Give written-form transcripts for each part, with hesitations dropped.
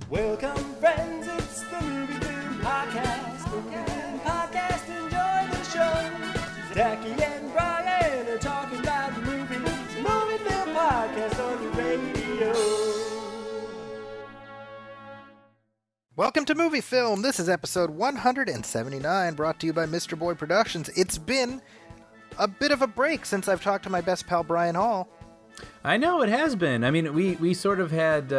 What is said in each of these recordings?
Welcome, friends, it's the Movie Film Podcast. Movie Film Podcast, enjoy the show. Zachy and Brian are talking about the movies. Movie Film Podcast on the radio. Welcome to Movie Film. This is episode 179, brought to you by Mr. Boy Productions. It's been a bit of a break since I've talked to my best pal, Brian Hall. I know, it has been. I mean, we sort of had...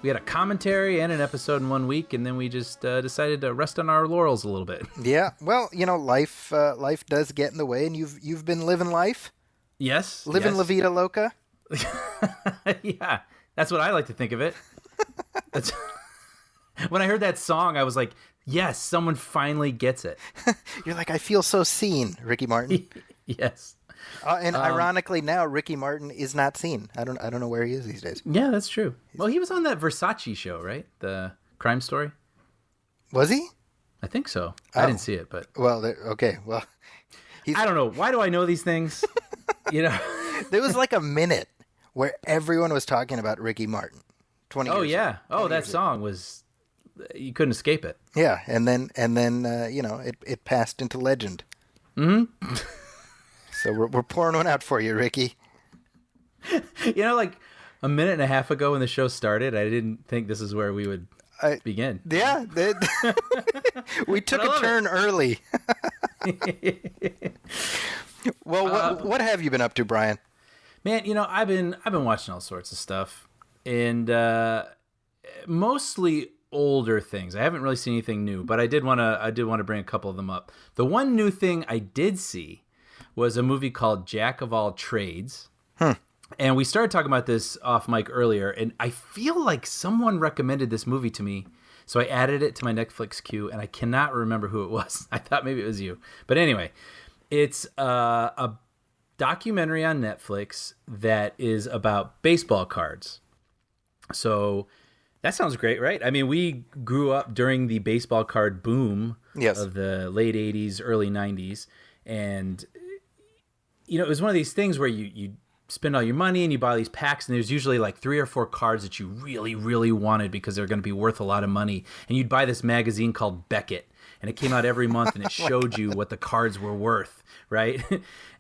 we had a commentary and an episode in 1 week, and then we just decided to rest on our laurels a little bit. Yeah, well, you know, life does get in the way, and you've been living life. Yes. Living La Vida Loca. Yeah, that's what I like to think of it. That's when I heard that song, I was like, yes, someone finally gets it. You're like, I feel so seen, Ricky Martin. Yes. And ironically, now Ricky Martin is not seen. I don't know where he is these days. Yeah, that's true. Well, he was on that Versace show, right? The crime story. Was he? I think so. I didn't see it, but okay. Well, I don't know. Why do I know these things? You know, there was like a minute where everyone was talking about Ricky Martin. 20 years Oh yeah. Ago. That song was. You couldn't escape it. Yeah, and then you know, it passed into legend. Mm-hmm. So we're pouring one out for you, Ricky. You know, like a minute and a half ago when the show started, I didn't think this is where we would begin. Yeah, we took a turn early. Well, what have you been up to, Brian? Man, you know, I've been watching all sorts of stuff, and mostly older things. I haven't really seen anything new, but I did want to bring a couple of them up. The one new thing I did see was a movie called Jack of All Trades. And we started talking about this off mic earlier, and I feel like someone recommended this movie to me, so I added it to my Netflix queue, and I cannot remember who it was. I thought maybe it was you. But anyway, it's a documentary on Netflix that is about baseball cards. So that sounds great, right? I mean, we grew up during the baseball card boom of the late 80s, early 90s, and you know, it was one of these things where you spend all your money and you buy these packs, and there's usually like 3 or 4 cards that you really, really wanted because they're going to be worth a lot of money. And you'd buy this magazine called Beckett, and it came out every month, and it showed you what the cards were worth, right?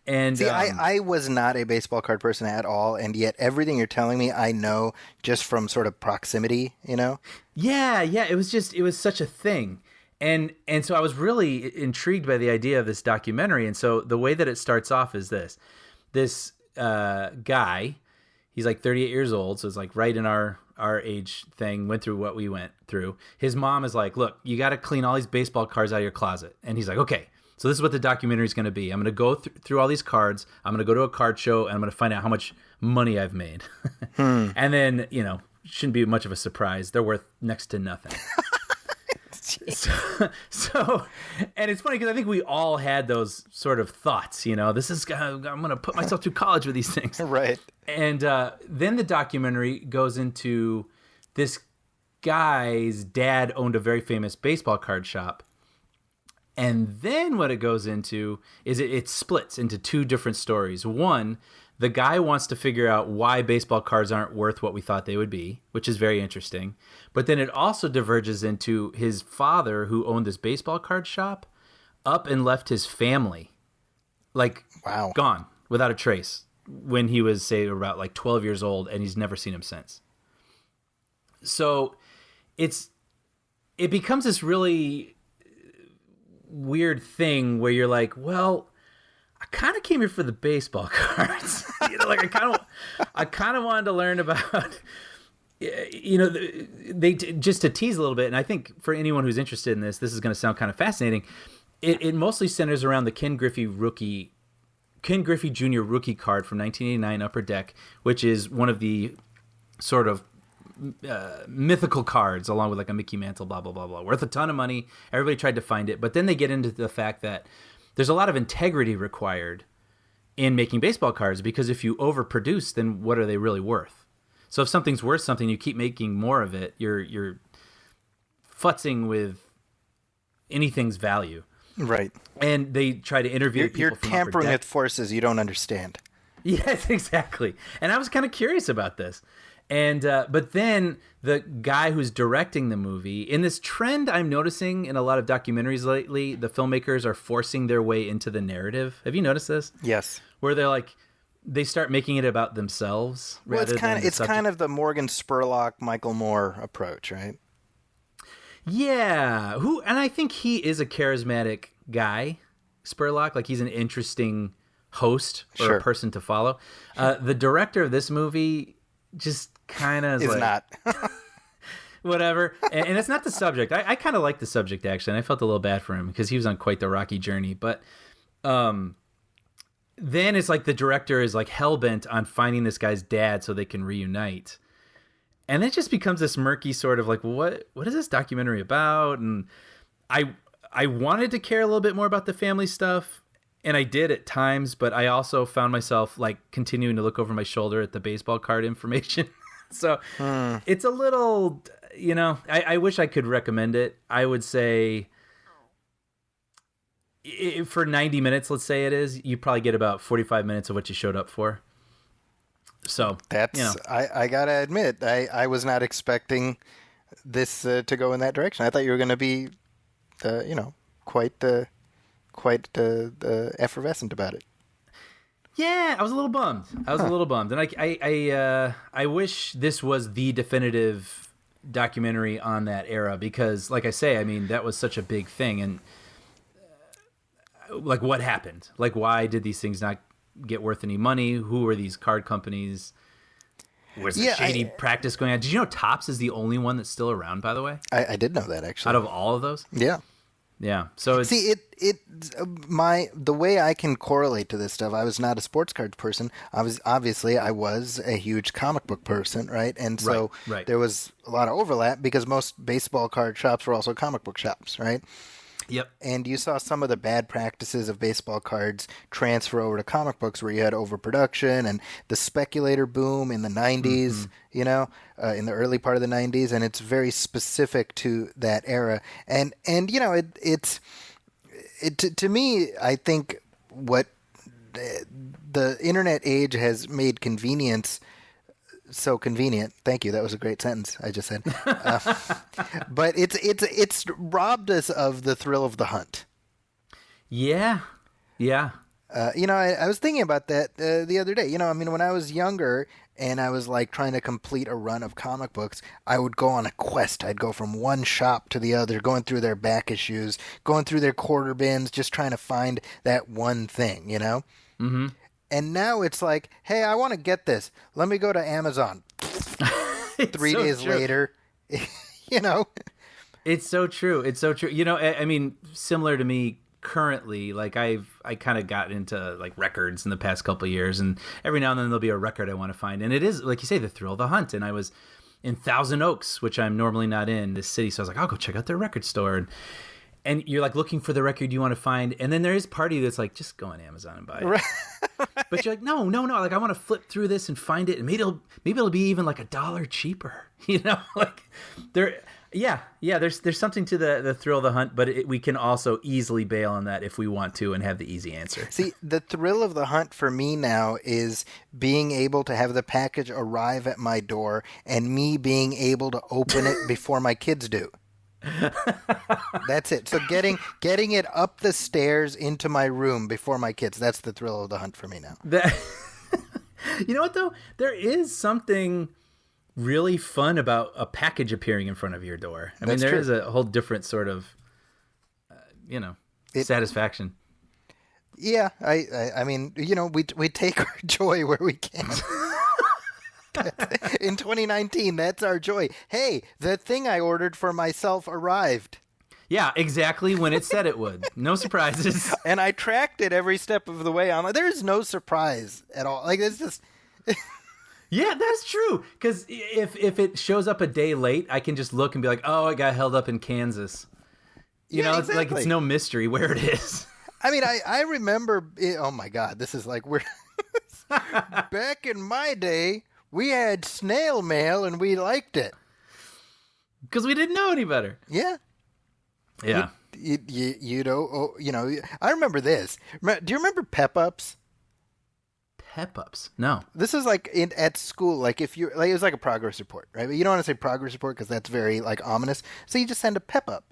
And see, I was not a baseball card person at all, and yet everything you're telling me, I know just from sort of proximity, you know? Yeah, it was such a thing. And so I was really intrigued by the idea of this documentary. And so the way that it starts off is this guy, he's like 38 years old. So it's like right in our age thing, went through what we went through. His mom is like, look, you got to clean all these baseball cards out of your closet. And he's like, okay, so this is what the documentary is going to be. I'm going to go through all these cards. I'm going to go to a card show, and I'm going to find out how much money I've made. And then, you know, shouldn't be much of a surprise. They're worth next to nothing. So, and it's funny because I think we all had those sort of thoughts, you know, I'm going to put myself through college with these things. Right. And then the documentary goes into this guy's dad owned a very famous baseball card shop. And then what it goes into is it splits into 2 different stories. One, the guy wants to figure out why baseball cards aren't worth what we thought they would be, which is very interesting. But then it also diverges into his father, who owned this baseball card shop, up and left his family, like, gone, without a trace, when he was, say, about like 12 years old, and he's never seen him since. So it becomes this really weird thing where you're like, well, I kind of came here for the baseball cards. You know, like I kind of wanted to learn about, you know, they just to tease a little bit. And I think for anyone who's interested in this is going to sound kind of fascinating. It mostly centers around the Ken Griffey Jr. rookie card from 1989 Upper Deck, which is one of the sort of mythical cards, along with like a Mickey Mantle, blah, blah, blah, blah, worth a ton of money. Everybody tried to find it. But then they get into the fact that there's a lot of integrity required in making baseball cards, because if you overproduce, then what are they really worth? So if something's worth something, you keep making more of it, you're futzing with anything's value. Right. And they try to interview people. You're tampering with forces you don't understand. Yes, exactly. And I was kind of curious about this. And but then the guy who's directing the movie, in this trend I'm noticing in a lot of documentaries lately, the filmmakers are forcing their way into the narrative. Have you noticed this? Yes. Where they're like, they start making it about themselves. Well, rather than it's kind of the Morgan Spurlock, Michael Moore approach, right? Yeah, and I think he is a charismatic guy, Spurlock. Like, he's an interesting host or a person to follow. The director of this movie just kind of is not. Whatever. And it's not the subject. I kind of like the subject, actually, and I felt a little bad for him because he was on quite the rocky journey. But then it's like the director is like hell-bent on finding this guy's dad so they can reunite. And it just becomes this murky sort of like, what is this documentary about? And I wanted to care a little bit more about the family stuff, and I did at times, but I also found myself like continuing to look over my shoulder at the baseball card information. So it's a little, I wish I could recommend it. I would say for 90 minutes, let's say it is, you probably get about 45 minutes of what you showed up for. So that's, I gotta admit, I was not expecting this to go in that direction. I thought you were going to be, quite effervescent about it. Yeah, I was a little bummed. And I wish this was the definitive documentary on that era, because, like I say, I mean, that was such a big thing. And like, what happened? Like, why did these things not get worth any money? Who were these card companies? Was there shady practice going on? Did you know Topps is the only one that's still around, by the way? I did know that, actually. Out of all of those? Yeah. Yeah. So it's... See, the way I can correlate to this stuff, I was not a sports cards person. I was a huge comic book person, right? And so there was a lot of overlap because most baseball card shops were also comic book shops, right? Yep. And you saw some of the bad practices of baseball cards transfer over to comic books, where you had overproduction and the speculator boom in the 90s, in the early part of the 90s, and it's very specific to that era. And to me, I think what the internet age has made convenience so convenient. Thank you. That was a great sentence I just said. But it's robbed us of the thrill of the hunt. Yeah. Yeah. I was thinking about that the other day. When I was younger and I was like trying to complete a run of comic books, I would go on a quest. I'd go from one shop to the other, going through their back issues, going through their quarter bins, just trying to find that one thing, Mm-hmm. And now it's like, hey, I want to get this. Let me go to Amazon. 3 days later, It's so true. It's so true. I mean, similar to me currently, like I kind of got into like records in the past couple of years, and every now and then there'll be a record I want to find. And it is, like you say, the thrill of the hunt. And I was in Thousand Oaks, which I'm normally not in this city. So I was like, I'll go check out their record store. And you're like looking for the record you want to find, and then there is party that's like, just go on Amazon and buy it. Right. But you're like, no. Like, I want to flip through this and find it, and maybe it'll be even like $1 cheaper. Like there's something to the thrill of the hunt, but we can also easily bail on that if we want to and have the easy answer. See, the thrill of the hunt for me now is being able to have the package arrive at my door and me being able to open it before my kids do. That's it. So getting it up the stairs into my room before my kids, that's the thrill of the hunt for me now. You know what, though? There is something really fun about a package appearing in front of your door. I mean, there is a whole different sort of, satisfaction. Yeah, I mean, we take our joy where we can. In 2019, that's our joy. Hey, the thing I ordered for myself arrived. Yeah, exactly when it said it would. No surprises. And I tracked it every step of the way. I'm like, there's no surprise at all. Like, it's just... Yeah, that's true. Because if it shows up a day late, I can just look and be like, oh, it got held up in Kansas. It's like it's no mystery where it is. I mean, I remember... Oh, my God. This is like... we're back in my day... We had snail mail, and we liked it. Because we didn't know any better. Yeah. Yeah. I remember this. Do you remember Pep-Ups? Pep-ups. No. This is like at school, like if you're like it was like a progress report, right? But you don't want to say progress report because that's very like ominous. So you just send a pep up.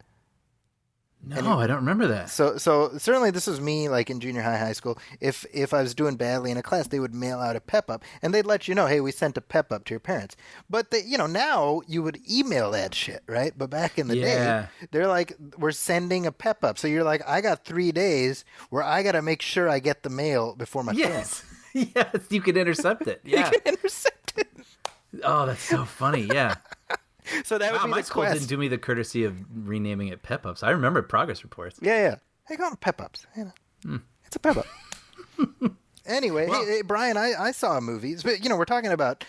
No, I don't remember that. So certainly this was me like in junior high school. If I was doing badly in a class, they would mail out a pep up and they'd let you know, hey, we sent a pep up to your parents. But now you would email that shit, right? But back in the day, they're like, we're sending a pep up. So you're like, I got 3 days where I got to make sure I get the mail before my Yes. Yes, you can intercept it. Yeah. You can intercept it. Oh, that's so funny. Yeah. So that would be my the school quest. didn't do me the courtesy of renaming it Pep Ups. I remember progress reports. Yeah. Hey, call them pep ups. It's a pep up. Anyway, hey, Brian, I saw movies, but we're talking about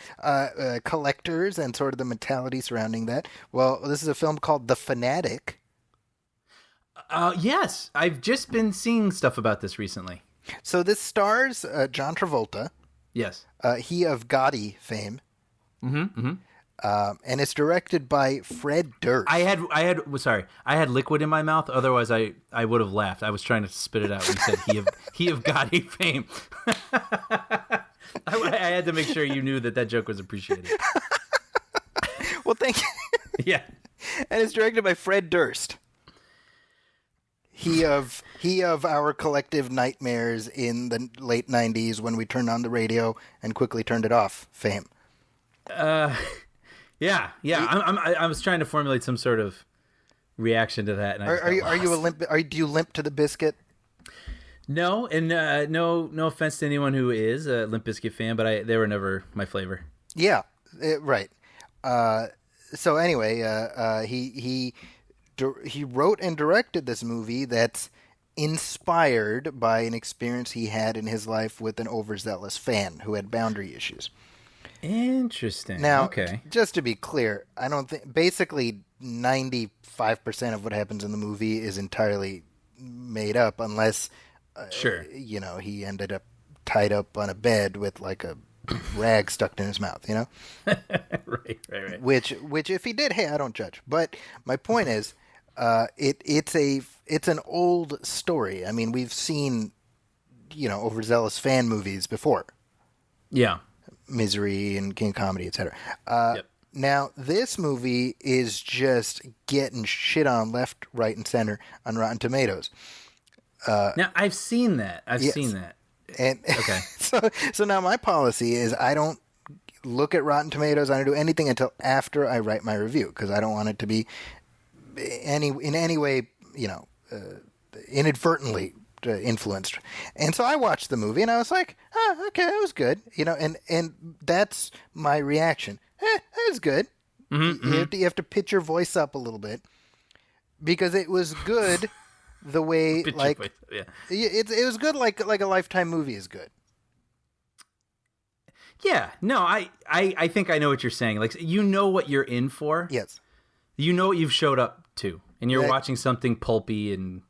collectors and sort of the mentality surrounding that. Well, this is a film called The Fanatic. Yes, I've just been seeing stuff about this recently. So this stars John Travolta. Yes. He of Gotti fame. Mm-hmm. And it's directed by Fred Durst. I had liquid in my mouth. Otherwise, I would have laughed. I was trying to spit it out when you said he of Gotti fame. I had to make sure you knew that joke was appreciated. Well, thank you. Yeah. And it's directed by Fred Durst. He of our collective nightmares in the late 90s when we turned on the radio and quickly turned it off fame. Yeah. I was trying to formulate some sort of reaction to that. And do you limp to the biscuit? No, and no offense to anyone who is a Limp Bizkit fan, but they were never my flavor. Yeah, right. So anyway, he wrote and directed this movie that's inspired by an experience he had in his life with an overzealous fan who had boundary issues. Interesting. Now, okay. Just to be clear, I don't think basically 95% of what happens in the movie is entirely made up, unless sure, he ended up tied up on a bed with like a rag stuck in his mouth, Right. Which if he did, hey, I don't judge. But my point is, it's an old story. I mean, we've seen overzealous fan movies before. Yeah. Misery and King of Comedy, etc. Yep. Now, this movie is just getting shit on left, right, and center on Rotten Tomatoes. Now, I've seen that. Yes. And okay. So now my policy is I don't look at Rotten Tomatoes. I don't do anything until after I write my review because I don't want it to be in any way, inadvertently influenced. And so I watched the movie and I was like, okay, it was good. And that's my reaction. It was good. Mm-hmm, You have to pitch your voice up a little bit because it was good the way it was good like a Lifetime movie is good. Yeah. No, I think I know what you're saying. Like, what you're in for. Yes. You know what you've showed up to. And you're watching something pulpy and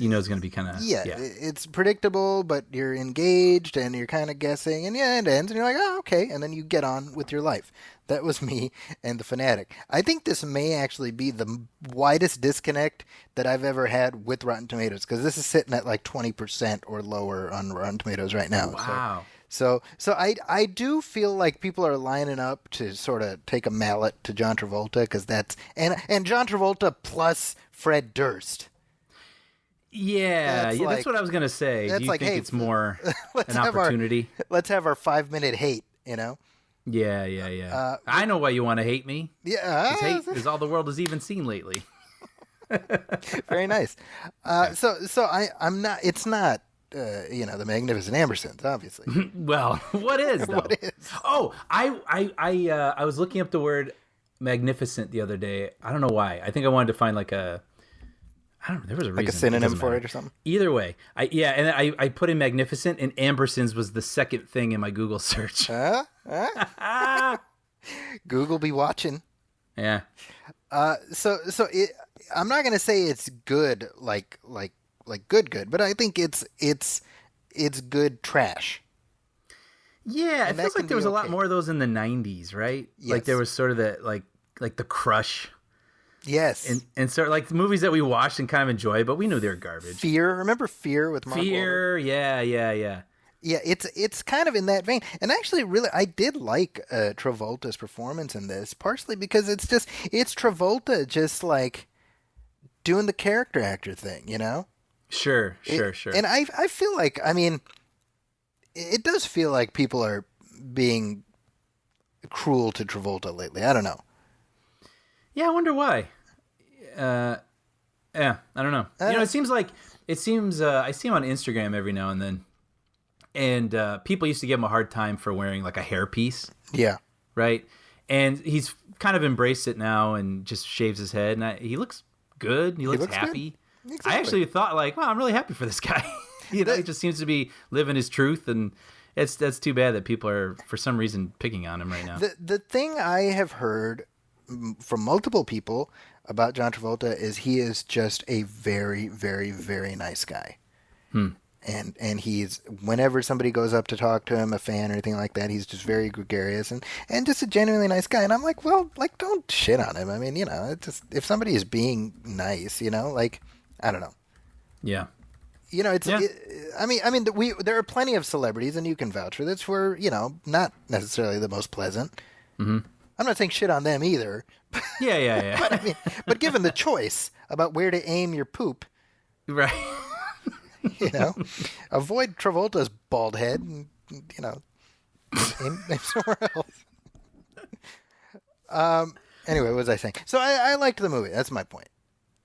it's going to be kind of... Yeah, it's predictable, but you're engaged and you're kind of guessing, and it ends, and you're like, oh, okay, and then you get on with your life. That was me and The Fanatic. I think this may actually be the widest disconnect that I've ever had with Rotten Tomatoes, because this is sitting at like 20% or lower on Rotten Tomatoes right now. Wow. So I do feel like people are lining up to sort of take a mallet to John Travolta, because that's... And John Travolta plus Fred Durst. Yeah, that's what I was going to say. Do you think it's more an opportunity? Let's have our 5-minute hate, Yeah. I know why you want to hate me. Yeah. Hate is all the world has even seen lately. Very nice. So I'm not, it's not, the Magnificent Ambersons, obviously. Well, what is, though? What is? Oh, I was looking up the word magnificent the other day. I don't know why. I think I wanted to find there was a reason. Like a synonym for it or something? Either way. I put in magnificent, and Ambersons was the second thing in my Google search. Google be watching. Yeah. So I'm not going to say it's good, like good, but I think it's good trash. Yeah, And it feels like there was a lot okay. more of those in the 90s, right? Yes. Like there was sort of that, like The Crush. Yes. And sort of like the movies that we watched and kind of enjoyed, but we knew they were garbage. Fear. Remember Fear with Mark Wahlberg? Fear, yeah. Yeah, it's kind of in that vein. And actually, really, I did like Travolta's performance in this, partially because it's Travolta just like doing the character actor thing, you know? Sure. And I feel like, I mean, it does feel like people are being cruel to Travolta lately. I don't know. Yeah, I wonder why. Yeah, I don't know. It seems I see him on Instagram every now and then, and people used to give him a hard time for wearing like a hairpiece. Yeah. Right. And he's kind of embraced it now and just shaves his head, and he looks good. He looks happy. Exactly. I actually thought like, wow, I'm really happy for this guy. He just seems to be living his truth, and that's too bad that people are for some reason picking on him right now. The thing I have heard from multiple people about John Travolta is he is just a very, very, very nice guy. And he's, whenever somebody goes up to talk to him, a fan or anything like that, he's just very gregarious and just a genuinely nice guy. And I'm like, well, like, don't shit on him. I mean, it's just, if somebody is being nice, like, I don't know. Yeah. I mean, there are plenty of celebrities, and you can vouch for this, who are, not necessarily the most pleasant. Mm-hmm. I'm not saying shit on them either. Yeah. but given the choice about where to aim your poop, right? Avoid Travolta's bald head, and aim somewhere else. Anyway, what was I saying? So I liked the movie. That's my point.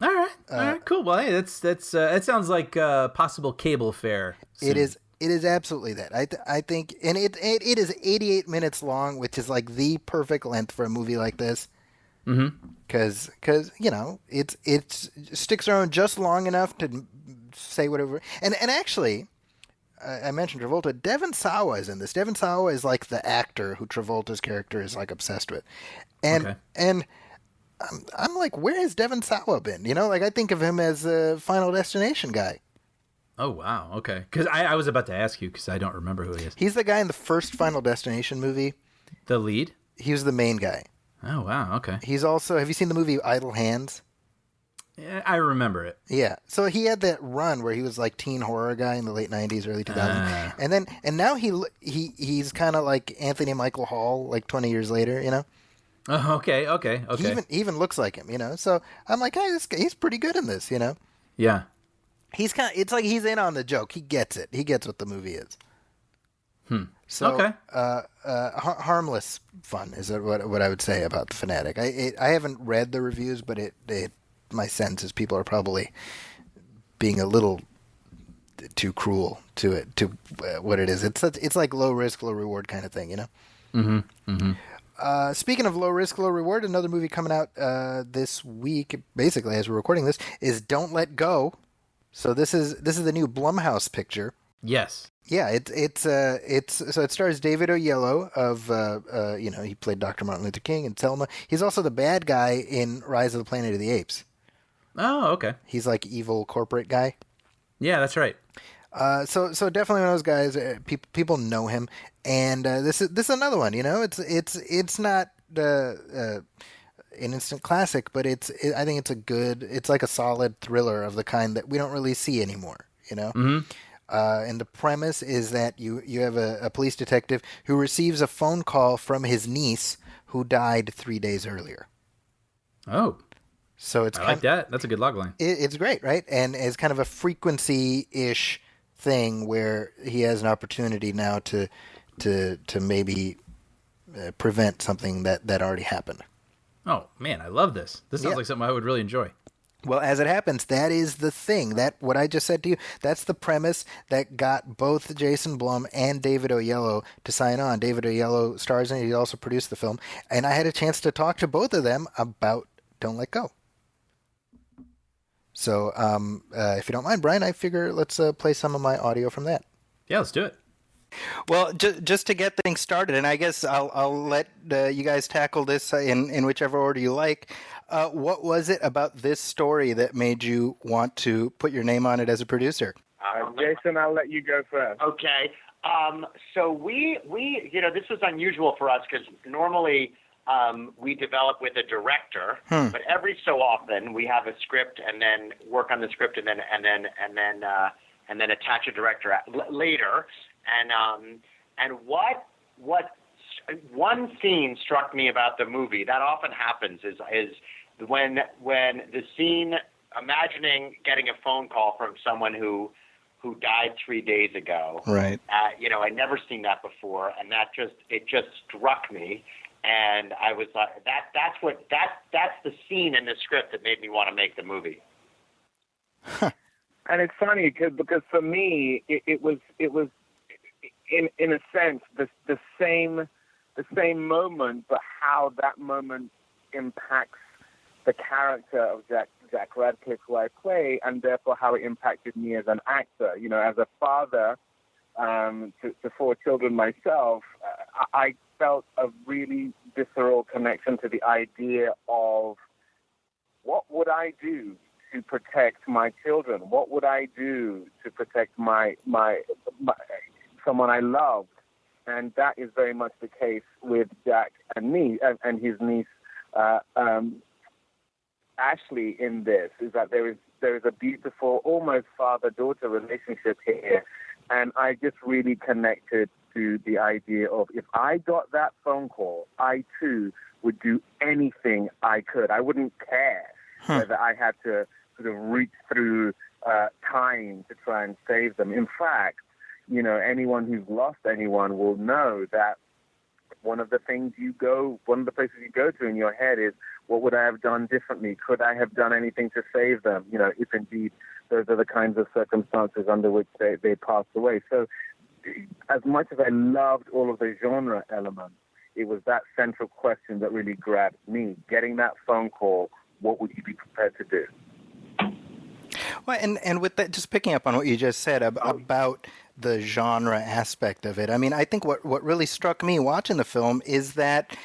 All right, cool. Well, hey, that's that sounds like possible cable fare. Soon. It is absolutely that. I think, and it is 88 minutes long, which is like the perfect length for a movie like this. Mm-hmm. Because it sticks around just long enough to say whatever. And actually, I mentioned Travolta. Devon Sawa is in this. Devon Sawa is like the actor who Travolta's character is like obsessed with, and I'm like, where has Devon Sawa been? Like I think of him as a Final Destination guy. Oh, wow. Okay. Because I was about to ask you because I don't remember who he is. He's the guy in the first Final Destination movie. The lead? He was the main guy. Oh, wow. Okay. He's also, have you seen the movie Idle Hands? Yeah, I remember it. Yeah. So he had that run where he was like teen horror guy in the late 90s, early 2000s. And now he's kind of like Anthony Michael Hall, like 20 years later, Oh, okay. He even looks like him, So I'm like, hey, this guy, he's pretty good in this, Yeah. It's like he's in on the joke. He gets it. He gets what the movie is. So, okay. Harmless fun is what I would say about The Fanatic. I haven't read the reviews, but my sense is people are probably being a little too cruel to what it is. It's like low risk, low reward kind of thing, Mm-hmm. Mm-hmm. Speaking of low risk, low reward, another movie coming out this week, basically as we're recording this, is Don't Let Go. So this is the new Blumhouse picture. Yes. Yeah, so it stars David Oyelowo of he played Dr. Martin Luther King in Selma. He's also the bad guy in Rise of the Planet of the Apes. Oh, okay. He's like evil corporate guy. Yeah, that's right. So definitely one of those guys. People know him, and this is another one. It's not an instant classic, but I think it's like a solid thriller of the kind that we don't really see anymore. Mm-hmm. And the premise is that you have a police detective who receives a phone call from his niece who died 3 days earlier. Oh. So I like that. That's a good logline. It's great, right? And it's kind of a frequency-ish thing where he has an opportunity now to maybe prevent something that already happened. Oh, man, I love this. This sounds like something I would really enjoy. Well, as it happens, that is the thing. That what I just said to you, that's the premise that got both Jason Blum and David Oyelowo to sign on. David Oyelowo stars in it. He also produced the film. And I had a chance to talk to both of them about Don't Let Go. So if you don't mind, Brian, I figure let's play some of my audio from that. Yeah, let's do it. Well, just to get things started, and I guess I'll let you guys tackle this in whichever order you like. What was it about this story that made you want to put your name on it as a producer? Jason, I'll let you go first. Okay. So we this was unusual for us because normally we develop with a director, but every so often we have a script and then work on the script and then attach a director later. And what one scene struck me about the movie that often happens is when the scene, imagining getting a phone call from someone who died 3 days ago. Right. I'd never seen that before, and it just struck me, and I was like, that's the scene in the script that made me want to make the movie. And it's funny because for me, it was in a sense the same moment, but how that moment impacts the character of Jack Radcliffe, who I play, and therefore how it impacted me as an actor. As a father to 4 children myself, I felt a really visceral connection to the idea of what would I do to protect my children? What would I do to protect my someone I loved? And that is very much the case with Jack and me and his niece Ashley in this, is that there is a beautiful, almost father-daughter relationship here. And I just really connected to the idea of, if I got that phone call, I too would do anything I could. I wouldn't care whether I had to sort of reach through time to try and save them. In fact, anyone who's lost anyone will know that one of the places you go to in your head is, what would I have done differently? Could I have done anything to save them? If indeed those are the kinds of circumstances under which they passed away. So as much as I loved all of the genre elements, it was that central question that really grabbed me. Getting that phone call, what would you be prepared to do? Well, and with that, just picking up on what you just said about the genre aspect of it, I mean, I think what really struck me watching the film is that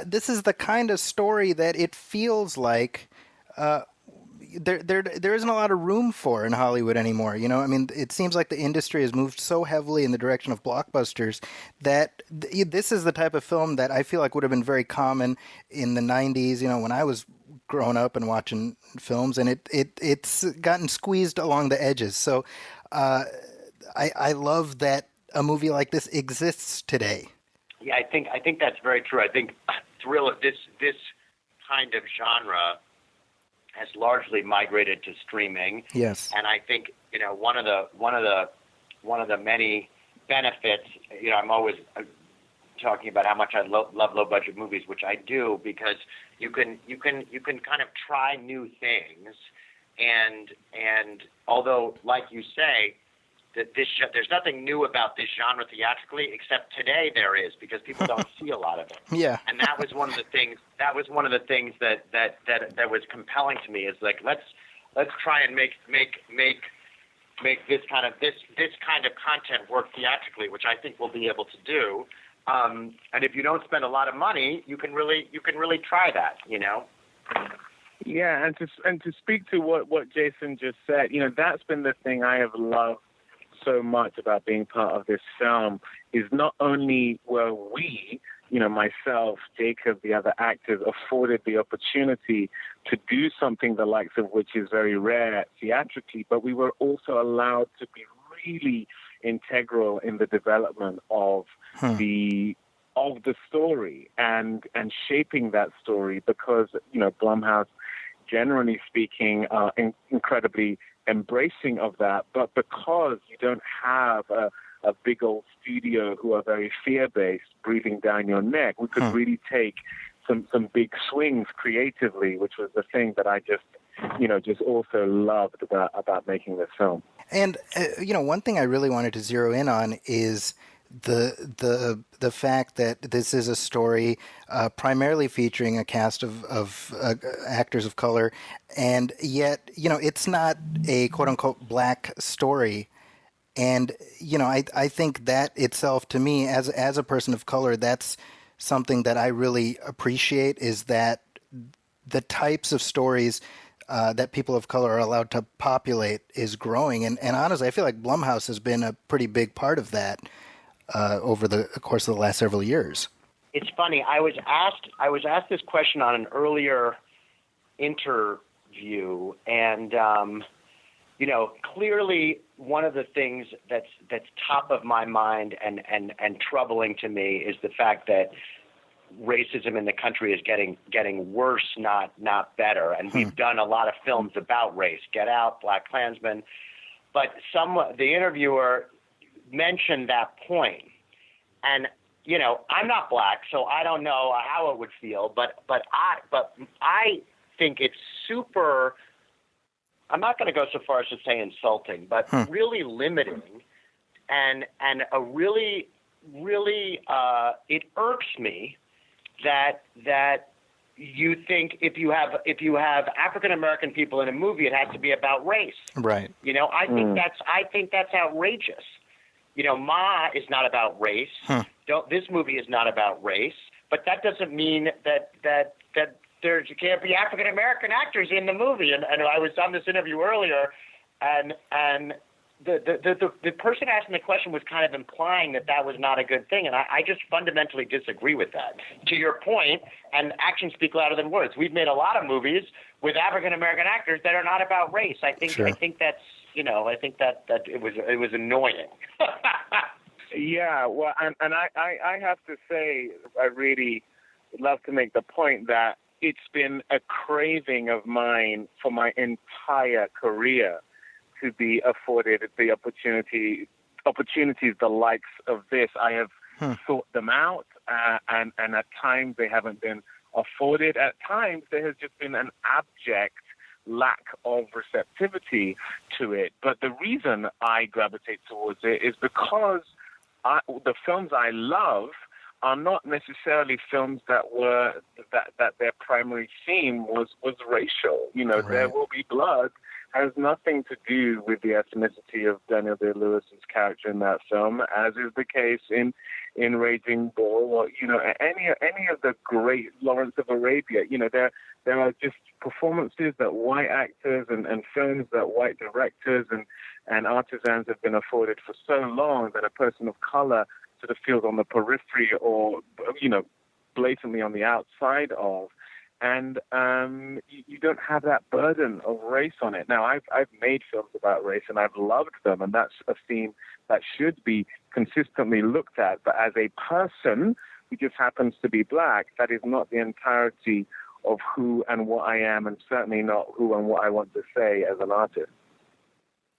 this is the kind of story that it feels like there isn't a lot of room for in Hollywood anymore. I mean, it seems like the industry has moved so heavily in the direction of blockbusters that this is the type of film that I feel like would have been very common in the 90s, when I was growing up and watching films, and it's gotten squeezed along the edges. So I love that a movie like this exists today. Yeah, I think that's very true. I think this kind of genre has largely migrated to streaming. Yes. And I think one of the many benefits. I'm always talking about how much I love low budget movies, which I do, because you can kind of try new things, and although, like you say, that there's nothing new about this genre theatrically, except today there is, because people don't see a lot of it. Yeah. And that was one of the things. That was was compelling to me. Is like, let's try and make this kind of content work theatrically, which I think we'll be able to do. And if you don't spend a lot of money, you can really try that. Yeah, and to speak to what Jason just said, that's been the thing I have loved so much about being part of this film, is not only were we, myself, Jacob, the other actors, afforded the opportunity to do something the likes of which is very rare theatrically, but we were also allowed to be really integral in the development of the story and shaping that story, because Blumhouse, generally speaking, are incredibly embracing of that, but because you don't have a big old studio who are very fear-based breathing down your neck, we could really take some big swings creatively, which was the thing that I just also loved about making this film. And one thing I really wanted to zero in on is the fact that this is a story primarily featuring a cast of actors of color, and yet it's not a quote unquote black story. And I think that itself, to me, as a person of color, that's something that I really appreciate, is that the types of stories that people of color are allowed to populate is growing. And honestly, I feel like Blumhouse has been a pretty big part of that over the course of the last several years. It's funny. I was asked this question on an earlier interview, and clearly one of the things that's top of my mind and troubling to me is the fact that racism in the country is getting worse, not better. And we've done a lot of films about race, Get Out, Black Klansman, but the interviewer mentioned that point. And I'm not black, so I don't know how it would feel, but I think it's super. I'm not going to go so far as to say insulting, but really limiting, and a really it irks me that you think if you have African American people in a movie, it has to be about race. Right. I think that's outrageous. Ma is not about race. This movie is not about race, but that doesn't mean that there can't be African American actors in the movie. And I was on this interview earlier, and the person asking the question was kind of implying that was not a good thing, and I just fundamentally disagree with that. To your point, and actions speak louder than words. We've made a lot of movies with African American actors that are not about race. I think that's I think that it was annoying. Yeah, well, and I have to say, I really would love to make the point that it's been a craving of mine for my entire career to be afforded the opportunities the likes of this. I have sought them out, and at times they haven't been afforded. At times there has just been an abject lack of receptivity to it. But the reason I gravitate towards it is because the films I love are not necessarily films that their primary theme was racial. Right. There Will Be Blood has nothing to do with the ethnicity of Daniel Day-Lewis's character in that film, as is the case in Raging Bull, or any of the great Lawrence of Arabia. There are just performances that white actors and films that white directors and artisans have been afforded for so long that a person of color sort of feels on the periphery or blatantly on the outside of. And you don't have that burden of race on it. Now, I've made films about race, and I've loved them, and that's a theme that should be consistently looked at. But as a person who just happens to be black, that is not the entirety of who and what I am, and certainly not who and what I want to say as an artist.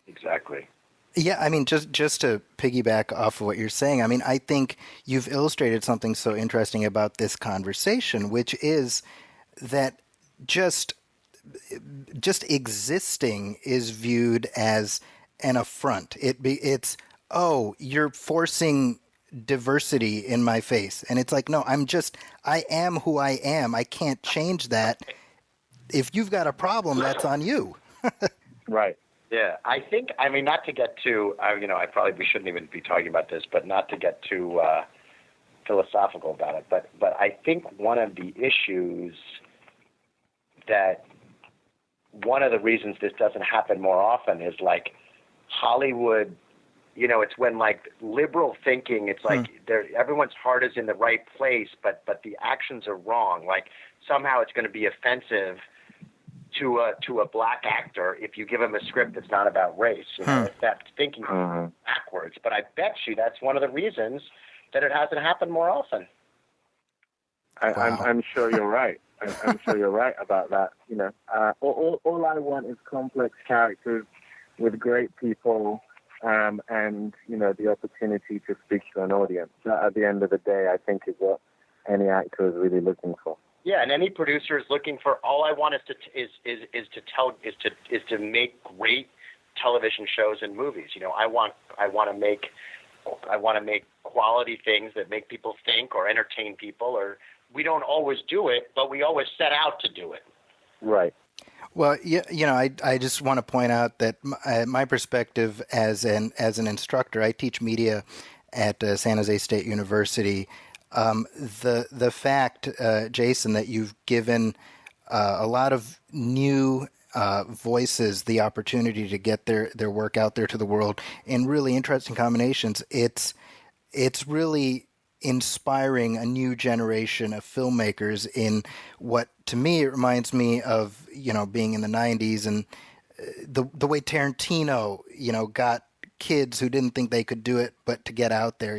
Exactly. Yeah, I mean, just to piggyback off of what you're saying, I mean, I think you've illustrated something so interesting about this conversation, which is that just existing is viewed as an affront. It's you're forcing diversity in my face, and it's like, no, I am who I am. I can't change that. If you've got a problem, that's on you. Right. Yeah, I mean, not to get too, we shouldn't even be talking about this, but not to get too philosophical about it. But I think one of the issues that one of the reasons this doesn't happen more often is like Hollywood, it's when like liberal thinking, it's like everyone's heart is in the right place, but the actions are wrong. Like somehow it's going to be offensive to a black actor if you give him a script that's not about race. That's thinking backwards. But I bet you that's one of the reasons that it hasn't happened more often. I'm sure you're right. I'm sure you're right about that. All I want is complex characters with great people, and the opportunity to speak to an audience. That, at the end of the day, I think is what any actor is really looking for. Yeah, and any producer is looking for. All I want is to make great television shows and movies. I want to make quality things that make people think or entertain people. Or we don't always do it, but we always set out to do it. Right. Well, I just want to point out that my perspective as an instructor, I teach media at San Jose State University. The fact, Jason, that you've given a lot of new voices the opportunity to get their work out there to the world in really interesting combinations, it's really inspiring a new generation of filmmakers in what, to me, it reminds me of, being in the 90s and the way Tarantino, got kids who didn't think they could do it, but to get out there,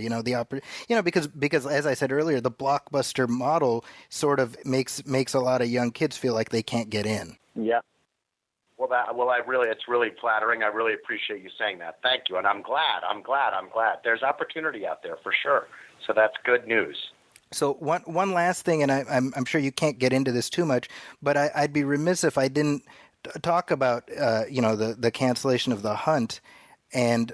because as I said earlier, the blockbuster model sort of makes a lot of young kids feel like they can't get in. Yeah. It's really flattering. I really appreciate you saying that. Thank you. And I'm glad. There's opportunity out there for sure. So that's good news. So one last thing, and I'm sure you can't get into this too much, but I'd be remiss if I didn't talk about the cancellation of The Hunt, and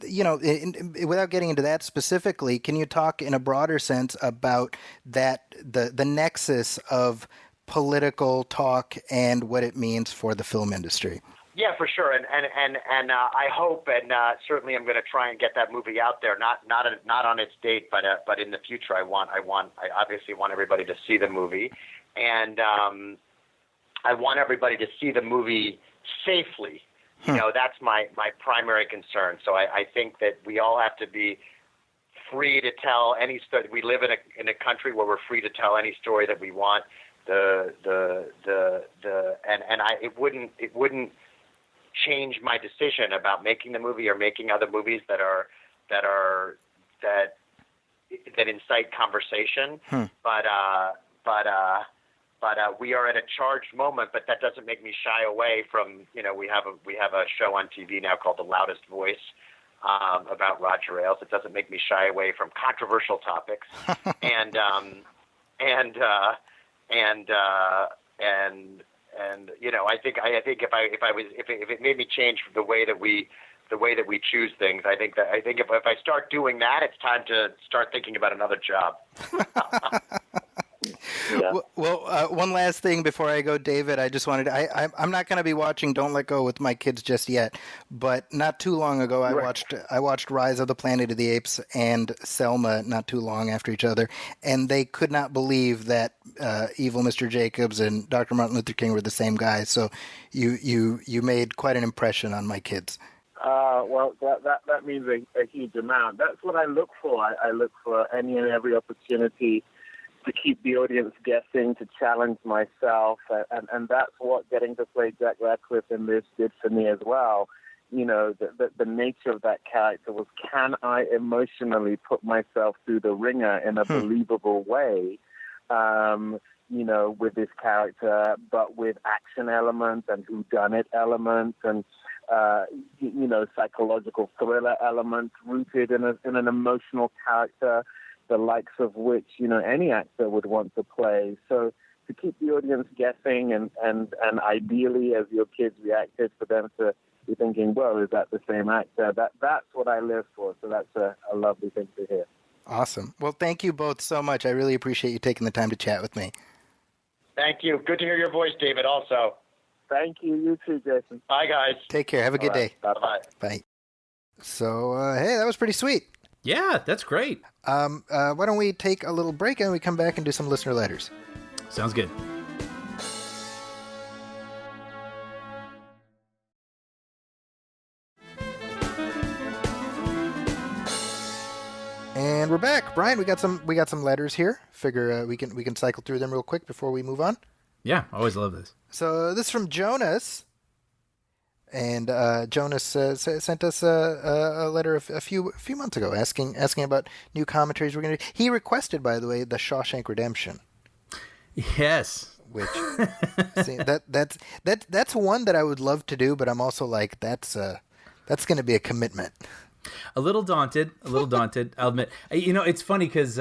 without getting into that specifically, can you talk in a broader sense about that the nexus of political talk and what it means for the film industry? Yeah, for sure, and I hope, and certainly I'm going to try and get that movie out there. Not on its date, but in the future. I obviously want everybody to see the movie, and I want everybody to see the movie safely. That's my primary concern. So I think that we all have to be free to tell any story. We live in a country where we're free to tell any story that we want. It wouldn't change my decision about making the movie or making other movies that incite conversation. But we are at a charged moment. But that doesn't make me shy away from. We have a show on TV now called The Loudest Voice about Roger Ailes. It doesn't make me shy away from controversial topics. and if it made me change the way that we choose things, I think if I start doing that, it's time to start thinking about another job. Yeah. Well, one last thing before I go, David. I just wanted I'm not going to be watching Don't Let Go with my kids just yet, but not too long ago I watched Rise of the Planet of the Apes and Selma not too long after each other, and they could not believe that Evil Mr. Jacobs and Dr. Martin Luther King were the same guy. So you made quite an impression on my kids. Well, that means a huge amount. That's what I look for. I look for any and every opportunity to keep the audience guessing, to challenge myself, and that's what getting to play Jack Radcliffe in this did for me as well. The nature of that character was, can I emotionally put myself through the ringer in a believable way, with this character, but with action elements and whodunit elements and psychological thriller elements rooted in an emotional character, the likes of which, any actor would want to play. So to keep the audience guessing and ideally, as your kids reacted, for them to be thinking, well, is that the same actor? That's what I live for. So that's a lovely thing to hear. Awesome. Well, thank you both so much. I really appreciate you taking the time to chat with me. Thank you. Good to hear your voice, David, also. Thank you. You too, Jason. Bye, guys. Take care. Have a good day. Bye-bye. Bye. So, hey, that was pretty sweet. Yeah, that's great. Why don't we take a little break and we come back and do some listener letters? Sounds good. And we're back, Brian. We got some letters here. Figure we can cycle through them real quick before we move on. Yeah, always love this. So this is from Jonas, and Jonas sent us a letter a few months ago asking about new commentaries we're going to do. He requested, by the way, the Shawshank Redemption. Yes. Which see, that's one that I would love to do, but I'm also like that's going to be a commitment. A little daunted, I'll admit. It's funny because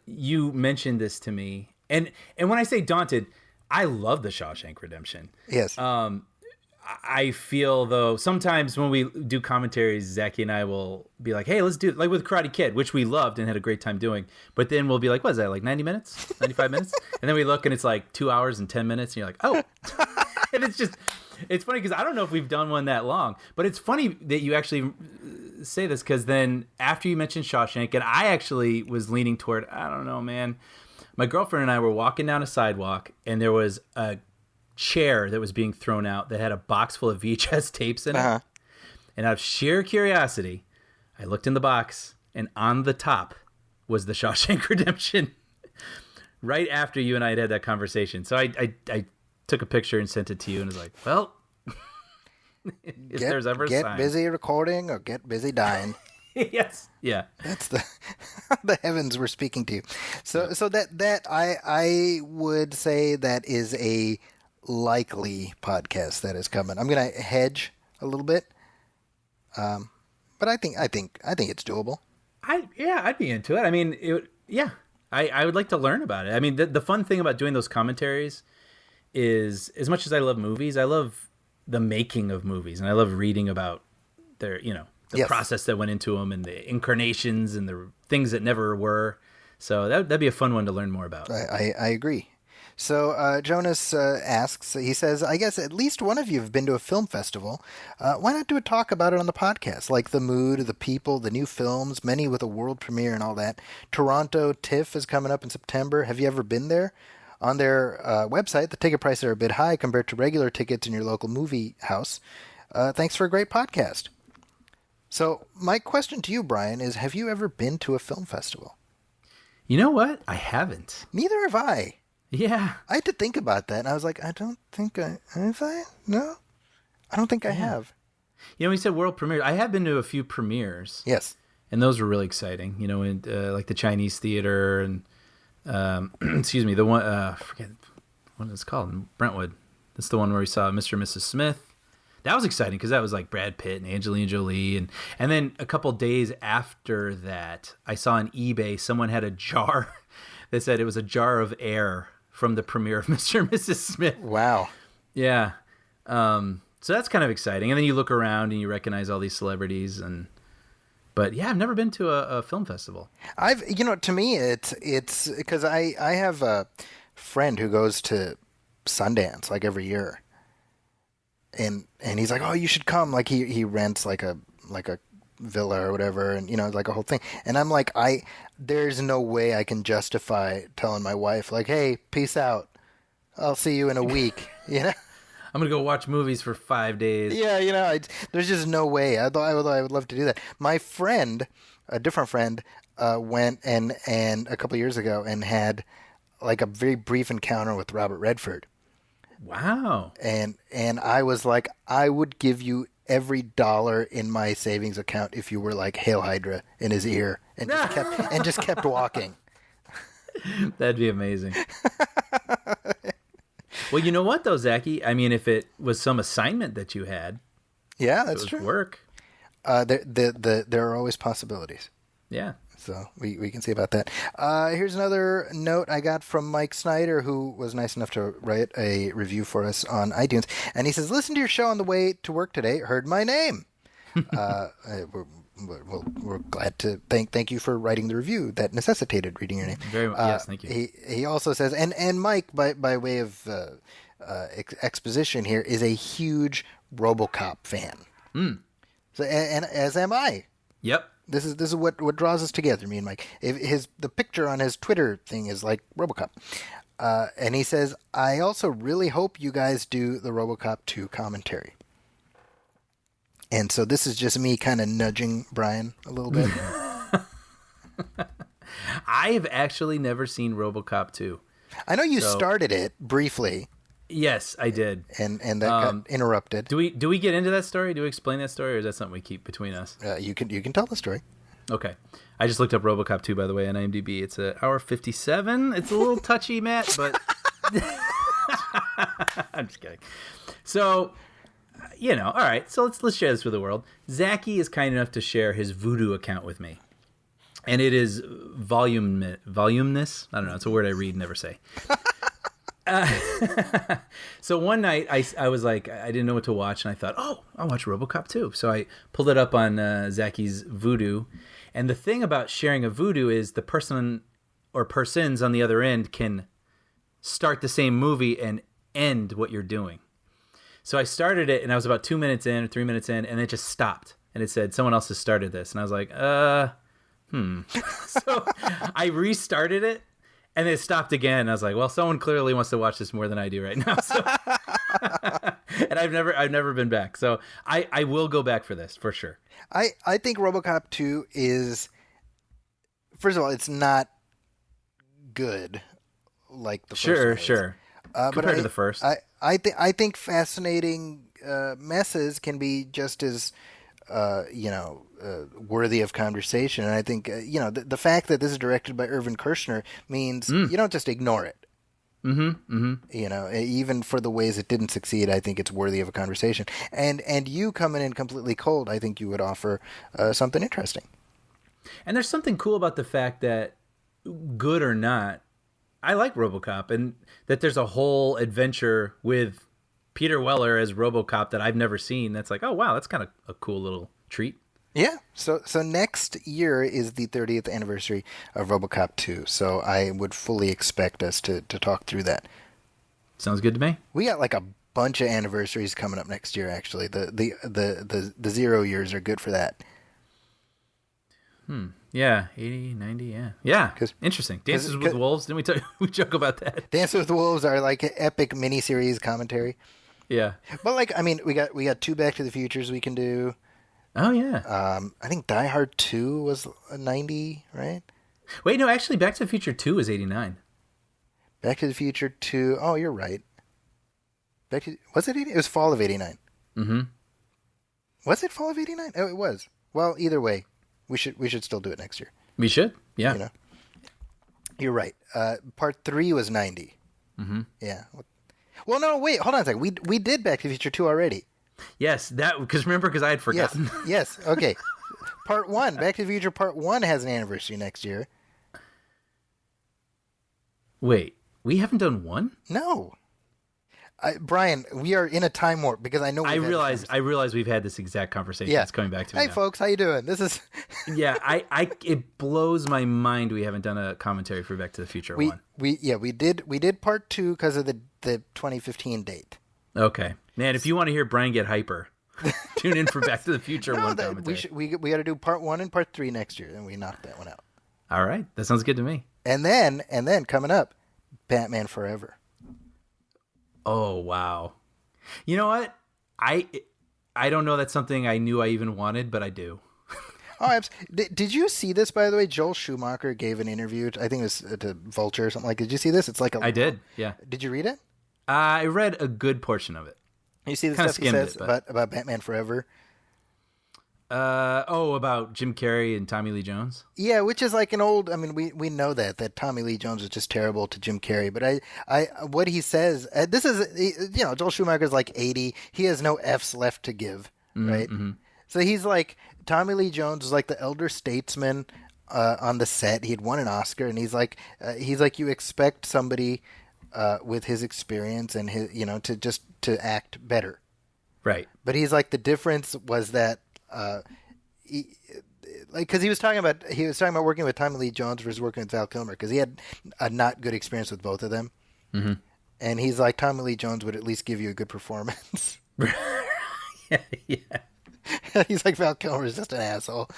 you mentioned this to me, and when I say daunted, I love the Shawshank Redemption. Yes. I feel, though, sometimes when we do commentaries, Zachy and I will be like, hey, let's do it. Like with Karate Kid, which we loved and had a great time doing. But then we'll be like, what is that, like 90 minutes? 95 minutes? And then we look and it's like 2 hours and 10 minutes. And you're like, oh. And it's funny because I don't know if we've done one that long. But it's funny that you actually say this because then after you mentioned Shawshank, and I actually was leaning toward, I don't know, man. My girlfriend and I were walking down a sidewalk and there was a chair that was being thrown out that had a box full of VHS tapes in it. And out of sheer curiosity, I looked in the box and on the top was the Shawshank Redemption right after you and I had that conversation. So I took a picture and sent it to you and was like, well, if there's ever a get sign. busy recording or get busy dying. Yes. Yeah. That's the heavens were speaking to you. So that I would say that is a likely podcast that is coming. I'm gonna hedge a little bit, but I think it's doable. I'd be into it. I mean, I would like to learn about it. I mean, the fun thing about doing those commentaries is, as much as I love movies, I love the making of movies, and I love reading about their, the process that went into them and the incarnations and the things that never were. So that'd be a fun one to learn more about. I agree. So Jonas asks, he says, I guess at least one of you have been to a film festival. Why not do a talk about it on the podcast? Like the mood, the people, the new films, many with a world premiere and all that. Toronto TIFF is coming up in September. Have you ever been there? On their website, the ticket prices are a bit high compared to regular tickets in your local movie house. Thanks for a great podcast. So my question to you, Brian, is have you ever been to a film festival? You know what? I haven't. Neither have I. Yeah. I had to think about that, and I was like, I don't think have I? No? I don't think I have. We said world premiere. I have been to a few premieres. Yes. And those were really exciting, in like the Chinese theater and, excuse me, the one, I forget what it's called, in Brentwood. That's the one where we saw Mr. and Mrs. Smith. That was exciting because that was like Brad Pitt and Angelina Jolie. And then a couple days after that, I saw on eBay someone had a jar that said it was a jar of air from the premiere of Mr. and Mrs. Smith. Wow. Yeah. So that's kind of exciting. And then you look around and you recognize all these celebrities. But yeah, I've never been to a film festival. To me, it's because I have a friend who goes to Sundance like every year. And he's like, oh, you should come. Like he rents like a villa or whatever, and like a whole thing. And I'm like, there's no way I can justify telling my wife like, hey, peace out. I'll see you in a week. I'm gonna go watch movies for 5 days. Yeah, there's just no way. Although I would love to do that. My friend, a different friend, went and a couple years ago and had like a very brief encounter with Robert Redford. Wow. And I was like, I would give you every dollar in my savings account if you were like Hail Hydra in his ear and just kept walking. That'd be amazing. Well, you know what though, Zachy? I mean, if it was some assignment that you had, yeah, that's true. Work. There are always possibilities. Yeah. So we can see about that. Here's another note I got from Mike Snyder, who was nice enough to write a review for us on iTunes. And he says, listen to your show on the way to work today. Heard my name. We're glad to thank you for writing the review that necessitated reading your name. Very much. Yes, thank you. He also says, and Mike, by way of exposition here, is a huge RoboCop fan. So, and as am I. Yep. This is what draws us together, me and Mike. The picture on his Twitter thing is like RoboCop. And he says, I also really hope you guys do the RoboCop 2 commentary. And so this is just me kind of nudging Brian a little bit. I have actually never seen RoboCop 2. I know you started it briefly. Yes, I did. And that got interrupted. Do we get into that story? Do we explain that story, or is that something we keep between us? You can tell the story. Okay. I just looked up RoboCop 2, by the way, on IMDb. It's an hour 57. It's a little touchy, Matt, but I'm just kidding. So, all right. So let's share this with the world. Zachy is kind enough to share his Voodoo account with me. And it is voluminous. I don't know. It's a word I read and never say. So one night I was like, I didn't know what to watch, and I thought, oh, I'll watch RoboCop 2. So I pulled it up on Zachy's Vudu. And the thing about sharing a Vudu is the person or persons on the other end can start the same movie and end what you're doing. So I started it, and I was about 2 minutes in or 3 minutes in, and it just stopped. And it said, someone else has started this. And I was like, So I restarted it. And it stopped again. I was like, well, someone clearly wants to watch this more than I do right now. So and I've never been back. So I will go back for this for sure. I think RoboCop 2 is, first of all, it's not good like the first one is. Sure. Compared to the first. I think fascinating messes can be just as worthy of conversation. And I think the fact that this is directed by Irvin Kershner means you don't just ignore it. Even for the ways it didn't succeed, I think it's worthy of a conversation. And you coming in completely cold, I think you would offer something interesting. And there's something cool about the fact that, good or not, I like RoboCop, and that there's a whole adventure with Peter Weller as RoboCop that I've never seen. That's like, oh wow, that's kind of a cool little treat. Yeah. So next year is the 30th anniversary of RoboCop 2. So I would fully expect us to talk through that. Sounds good to me. We got like a bunch of anniversaries coming up next year. Actually, the 0 years are good for that. Yeah, 80, 90, yeah. Interesting. Dances with Wolves. Didn't we joke about that? Dances with Wolves are like an epic miniseries commentary. Yeah. But we got 2 Back to the Futures we can do. Oh yeah. I think Die Hard 2 was 90, right? Wait, no, actually, Back to the Future 2 is 89. Back to the Future 2. Oh, you're right. Was it 80? It was fall of 89. Mm-hmm. Was it fall of 89? Oh, it was. Well, either way, we should still do it next year. We should. Yeah. You're right. Part 3 was 90. Mm-hmm. Yeah. Well, no, wait. Hold on a second. We did Back to the Future 2 already. Yes, because I had forgotten. Yes. Okay. Part 1, Back to the Future Part 1 has an anniversary next year. Wait, we haven't done 1? No. Brian, we are in a time warp because I know. I realize we've had this exact conversation. Yeah. It's coming back to me. Hey, now. folks, how you doing? This is. Yeah, it blows my mind we haven't done a commentary for Back to the Future 1. We did Part 2 because of the 2015 date. Okay, man, if you want to hear Brian get hyper, tune in for Back to the Future 1 commentary. We got to do Part 1 and Part 3 next year, and we knocked that one out. All right, that sounds good to me. And then coming up, Batman Forever. Oh wow! You know what? I don't know that's something I knew I even wanted, but I do. Oh, did you see this, by the way? Joel Schumacher gave an interview. I think it was to Vulture or something like that. Did you see this? It's like I did, yeah. Did you read it? I read a good portion of it. You see the stuff he says about Batman Forever? About Jim Carrey and Tommy Lee Jones? Yeah, which is like an old. I mean, we know that Tommy Lee Jones was just terrible to Jim Carrey. But what he says, this is Joel Schumacher's like 80. He has no F's left to give, right? Mm-hmm. So he's like Tommy Lee Jones was like the elder statesman on the set. He had won an Oscar, and he's like you expect somebody with his experience and his to act better, right? But he's like the difference was that. Because he was talking about working with Tommy Lee Jones versus working with Val Kilmer because he had a not good experience with both of them, mm-hmm. and he's like Tommy Lee Jones would at least give you a good performance. yeah. He's like Val Kilmer is just an asshole.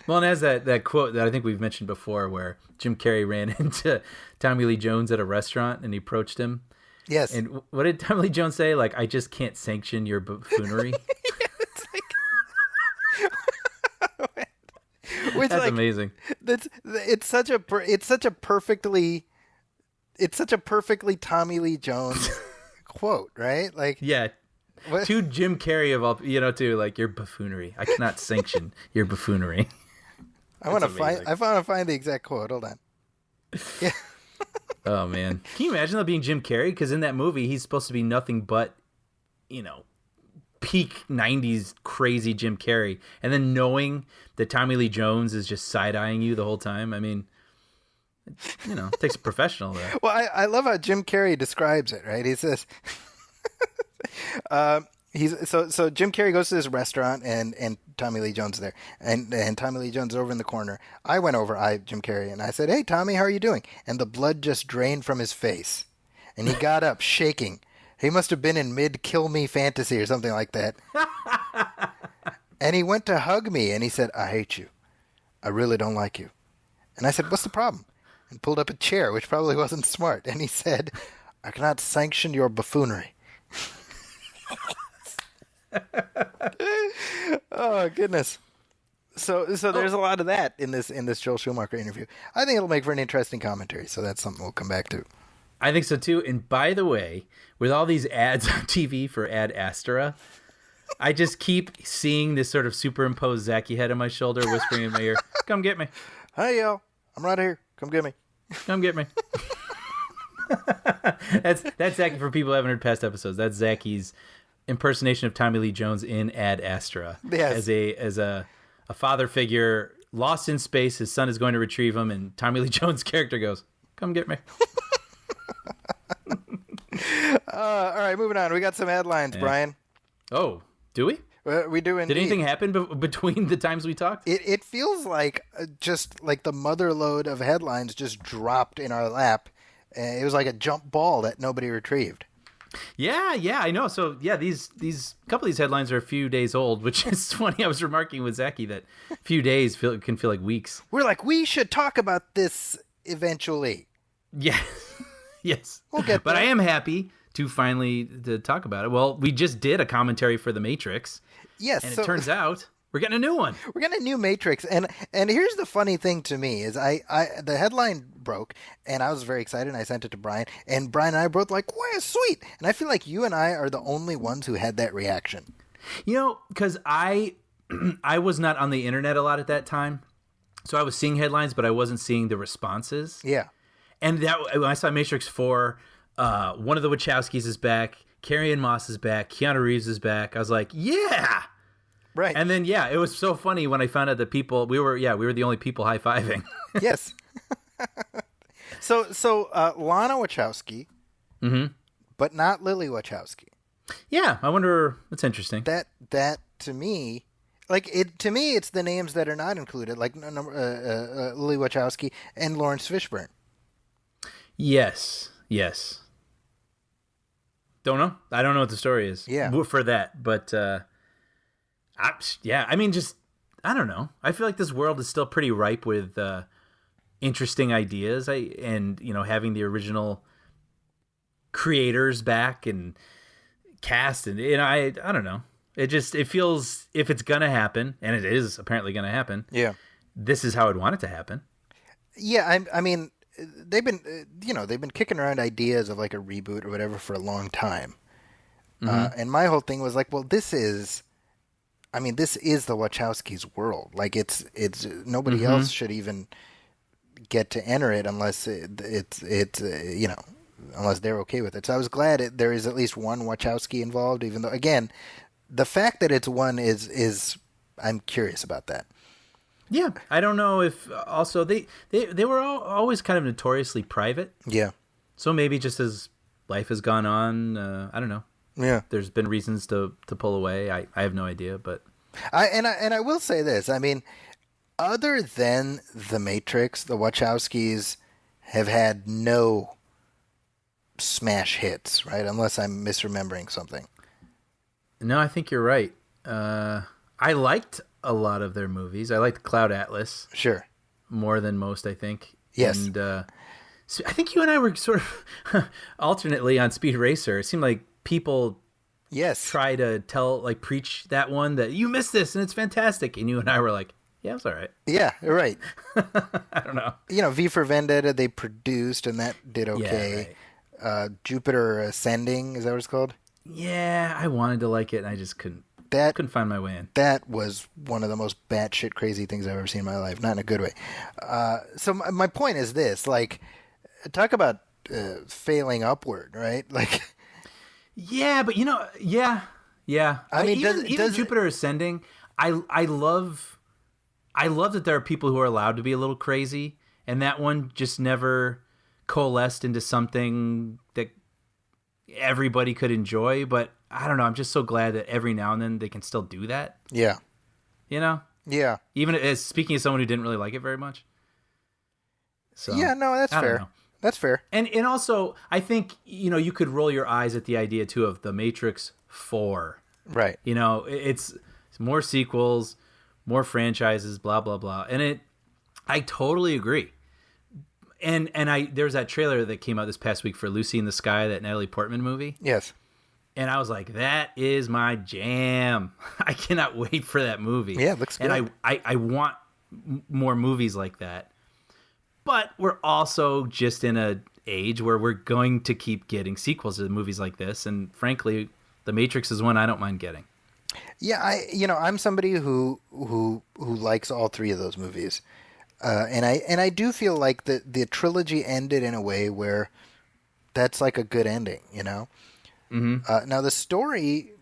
Well, and as that quote that I think we've mentioned before, where Jim Carrey ran into Tommy Lee Jones at a restaurant and he approached him. Yes. And what did Tommy Lee Jones say? Like, I just can't sanction your buffoonery. Which, that's amazing. It's such a perfectly Tommy Lee Jones quote, right? Like, yeah, to Jim Carrey of all, to like your buffoonery. I cannot sanction your buffoonery. I want to find the exact quote. Hold on. Yeah. Oh man, can you imagine that being Jim Carrey? Because in that movie, he's supposed to be nothing but, peak 90s crazy Jim Carrey, and then knowing that Tommy Lee Jones is just side-eyeing you the whole time. I mean, it takes a professional there. Well, I love how Jim Carrey describes it, right? He says so Jim Carrey goes to this restaurant and Tommy Lee Jones is there, and Tommy Lee Jones is over in the corner. I went over, Jim Carrey, and I said, "Hey Tommy, how are you doing?" And the blood just drained from his face, and he got up shaking. He must have been in mid-kill me fantasy or something like that. And he went to hug me, and he said, "I hate you. I really don't like you." And I said, "What's the problem?" And pulled up a chair, which probably wasn't smart. And he said, "I cannot sanction your buffoonery." Oh, goodness. So there's a lot of that in this Joel Schumacher interview. I think it'll make for an interesting commentary, so that's something we'll come back to. I think so too. And by the way, with all these ads on TV for Ad Astra, I just keep seeing this sort of superimposed Zachy head on my shoulder, whispering in my ear, "Come get me, Hey, yo, I'm right here. Come get me. come get me." That's Zachy for people who haven't heard past episodes. That's Zachy's impersonation of Tommy Lee Jones in Ad Astra. Yes. As a father figure lost in space, his son is going to retrieve him, and Tommy Lee Jones' character goes, "Come get me." All right, moving on. We got some headlines, Brian. Oh, do we? We do indeed. Did anything happen between the times we talked? It feels like just like the mother load of headlines just dropped in our lap. It was like a jump ball that nobody retrieved. Yeah, I know. So yeah, these couple of these headlines are a few days old, which is funny. I was remarking with Zachy that a few days can feel like weeks. We're like, we should talk about this eventually. Yeah, yes. We'll get but there. I am happy to finally to talk about it. Well, we just did a commentary for The Matrix, Yes, and so it turns out we're getting a new one. we're getting a new Matrix, and here's the funny thing to me is I the headline broke, and I was very excited, and I sent it to Brian, and Brian and I both like, wow, sweet, and I feel like you and I are the only ones who had that reaction. You know, because I was not on the internet a lot at that time, so I was seeing headlines, but I wasn't seeing the responses. Yeah, And that when I saw Matrix 4, one of the Wachowskis is back, Carrie-Anne Moss is back, Keanu Reeves is back. I was like, yeah. right. And then yeah, it was so funny when I found out that we were the only people high-fiving. Yes. So Lana Wachowski, but not Lily Wachowski. Yeah, I wonder. That's interesting. That to me, it's the names that are not included, like Lily Wachowski and Lawrence Fishburne. Yes. Don't know. I don't know what the story is. Yeah. For that, but I mean, just I don't know. I feel like this world is still pretty ripe with interesting ideas. And having the original creators back and cast, and I don't know. It feels, if it's gonna happen, and it is apparently gonna happen. Yeah. This is how I'd want it to happen. Yeah, I mean, they've been kicking around ideas of like a reboot or whatever for a long time, and my whole thing was like, well, this is the Wachowskis' world. Like it's nobody else should even get to enter it unless unless they're okay with it. So I was glad there is at least one Wachowski involved, even though again, the fact that it's one is I'm curious about that. Yeah, I don't know if also they were always kind of notoriously private. Yeah. So maybe just as life has gone on, I don't know. Yeah. There's been reasons to pull away. I have no idea, but I will say this. I mean, other than The Matrix, the Wachowskis have had no smash hits, right? Unless I'm misremembering something. no, I think you're right. I liked a lot of their movies. I liked Cloud Atlas Sure. more than most, I think. Yes. And so I think you and I were sort of alternately on Speed Racer. It seemed like people Yes. try to preach that one, that you missed this and it's fantastic. And you and I were like, yeah, it was all right. Yeah, right. I don't know. V for Vendetta they produced and that did okay. Yeah, Jupiter Ascending, is that what it's called? Yeah, I wanted to like it and I just couldn't find my way in. That was one of the most batshit crazy things I've ever seen in my life. Not in a good way. So my point is this, like, talk about failing upward, right? Like, yeah, but yeah. I mean, even Jupiter Ascending, I love that there are people who are allowed to be a little crazy, and that one just never coalesced into something that everybody could enjoy. But I don't know. I'm just so glad that every now and then they can still do that. yeah. Yeah. Even as speaking as someone who didn't really like it very much. So Yeah, no, that's I don't fair. know. That's fair. And also, I think you could roll your eyes at the idea too of The Matrix 4. Right. It's more sequels, more franchises, blah blah blah. And I totally agree. And there's that trailer that came out this past week for Lucy in the Sky, that Natalie Portman movie. Yes. And I was like, that is my jam. I cannot wait for that movie. Yeah, it looks good. And I want more movies like that. But we're also just in age where we're going to keep getting sequels to movies like this, and frankly, The Matrix is one I don't mind getting. Yeah, I'm somebody who likes all three of those movies, and I do feel like the trilogy ended in a way where that's like a good ending, you know. Mm-hmm. Now the story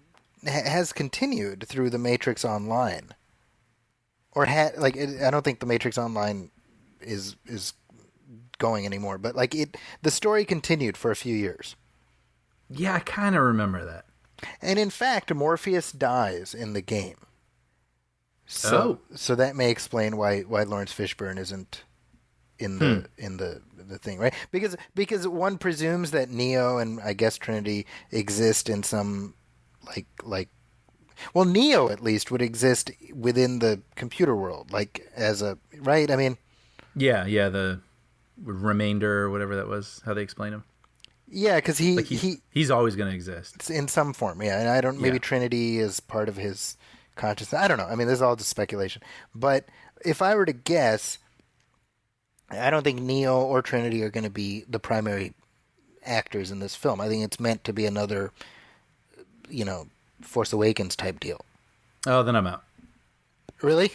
has continued through The Matrix Online, or I don't think The Matrix Online is going anymore, but like the story continued for a few years. Yeah, I kind of remember that. And in fact, Morpheus dies in the game. So that may explain why Lawrence Fishburne isn't in the thing, right? Because one presumes that Neo and I guess Trinity exist in some well, Neo at least would exist within the computer world, like as a right. I mean, yeah, the remainder or whatever that was, how they explain him. Yeah, because he's always going to exist in some form. Yeah, and I don't. Maybe Trinity is part of his consciousness. I don't know. I mean, this is all just speculation. But if I were to guess, I don't think Neo or Trinity are going to be the primary actors in this film. I think it's meant to be another, Force Awakens type deal. Oh, then I'm out. Really?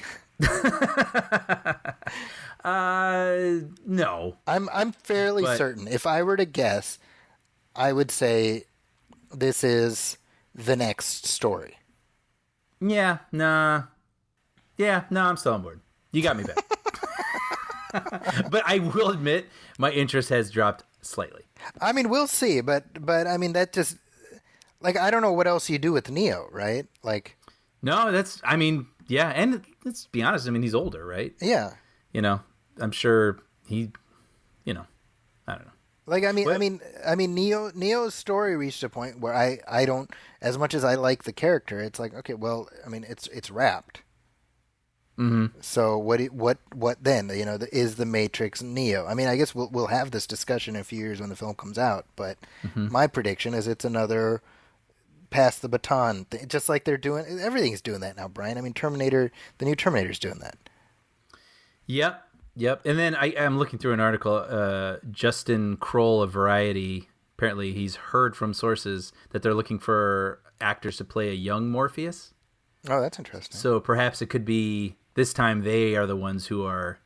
No. I'm fairly certain. If I were to guess, I would say this is the next story. Yeah, nah. Yeah, no, I'm still on board. You got me back. But I will admit, my interest has dropped slightly. I mean, we'll see, but I mean, that just, I don't know what else you do with Neo, right? No, yeah, and let's be honest, he's older, right? Yeah. I'm sure he, I don't know. Neo's story reached a point where I don't, as much as I like the character, it's like, okay, well, it's wrapped. Mm-hmm. So what then? Is the Matrix Neo? I guess we'll have this discussion in a few years when the film comes out, but my prediction is it's another pass the baton thing, just like they're doing. Everything's doing that now, Brian. The new Terminator's doing that. Yep. And then I'm looking through an article. Justin Kroll of Variety, apparently he's heard from sources that they're looking for actors to play a young Morpheus. Oh, that's interesting. So perhaps it could be this time they are the ones who are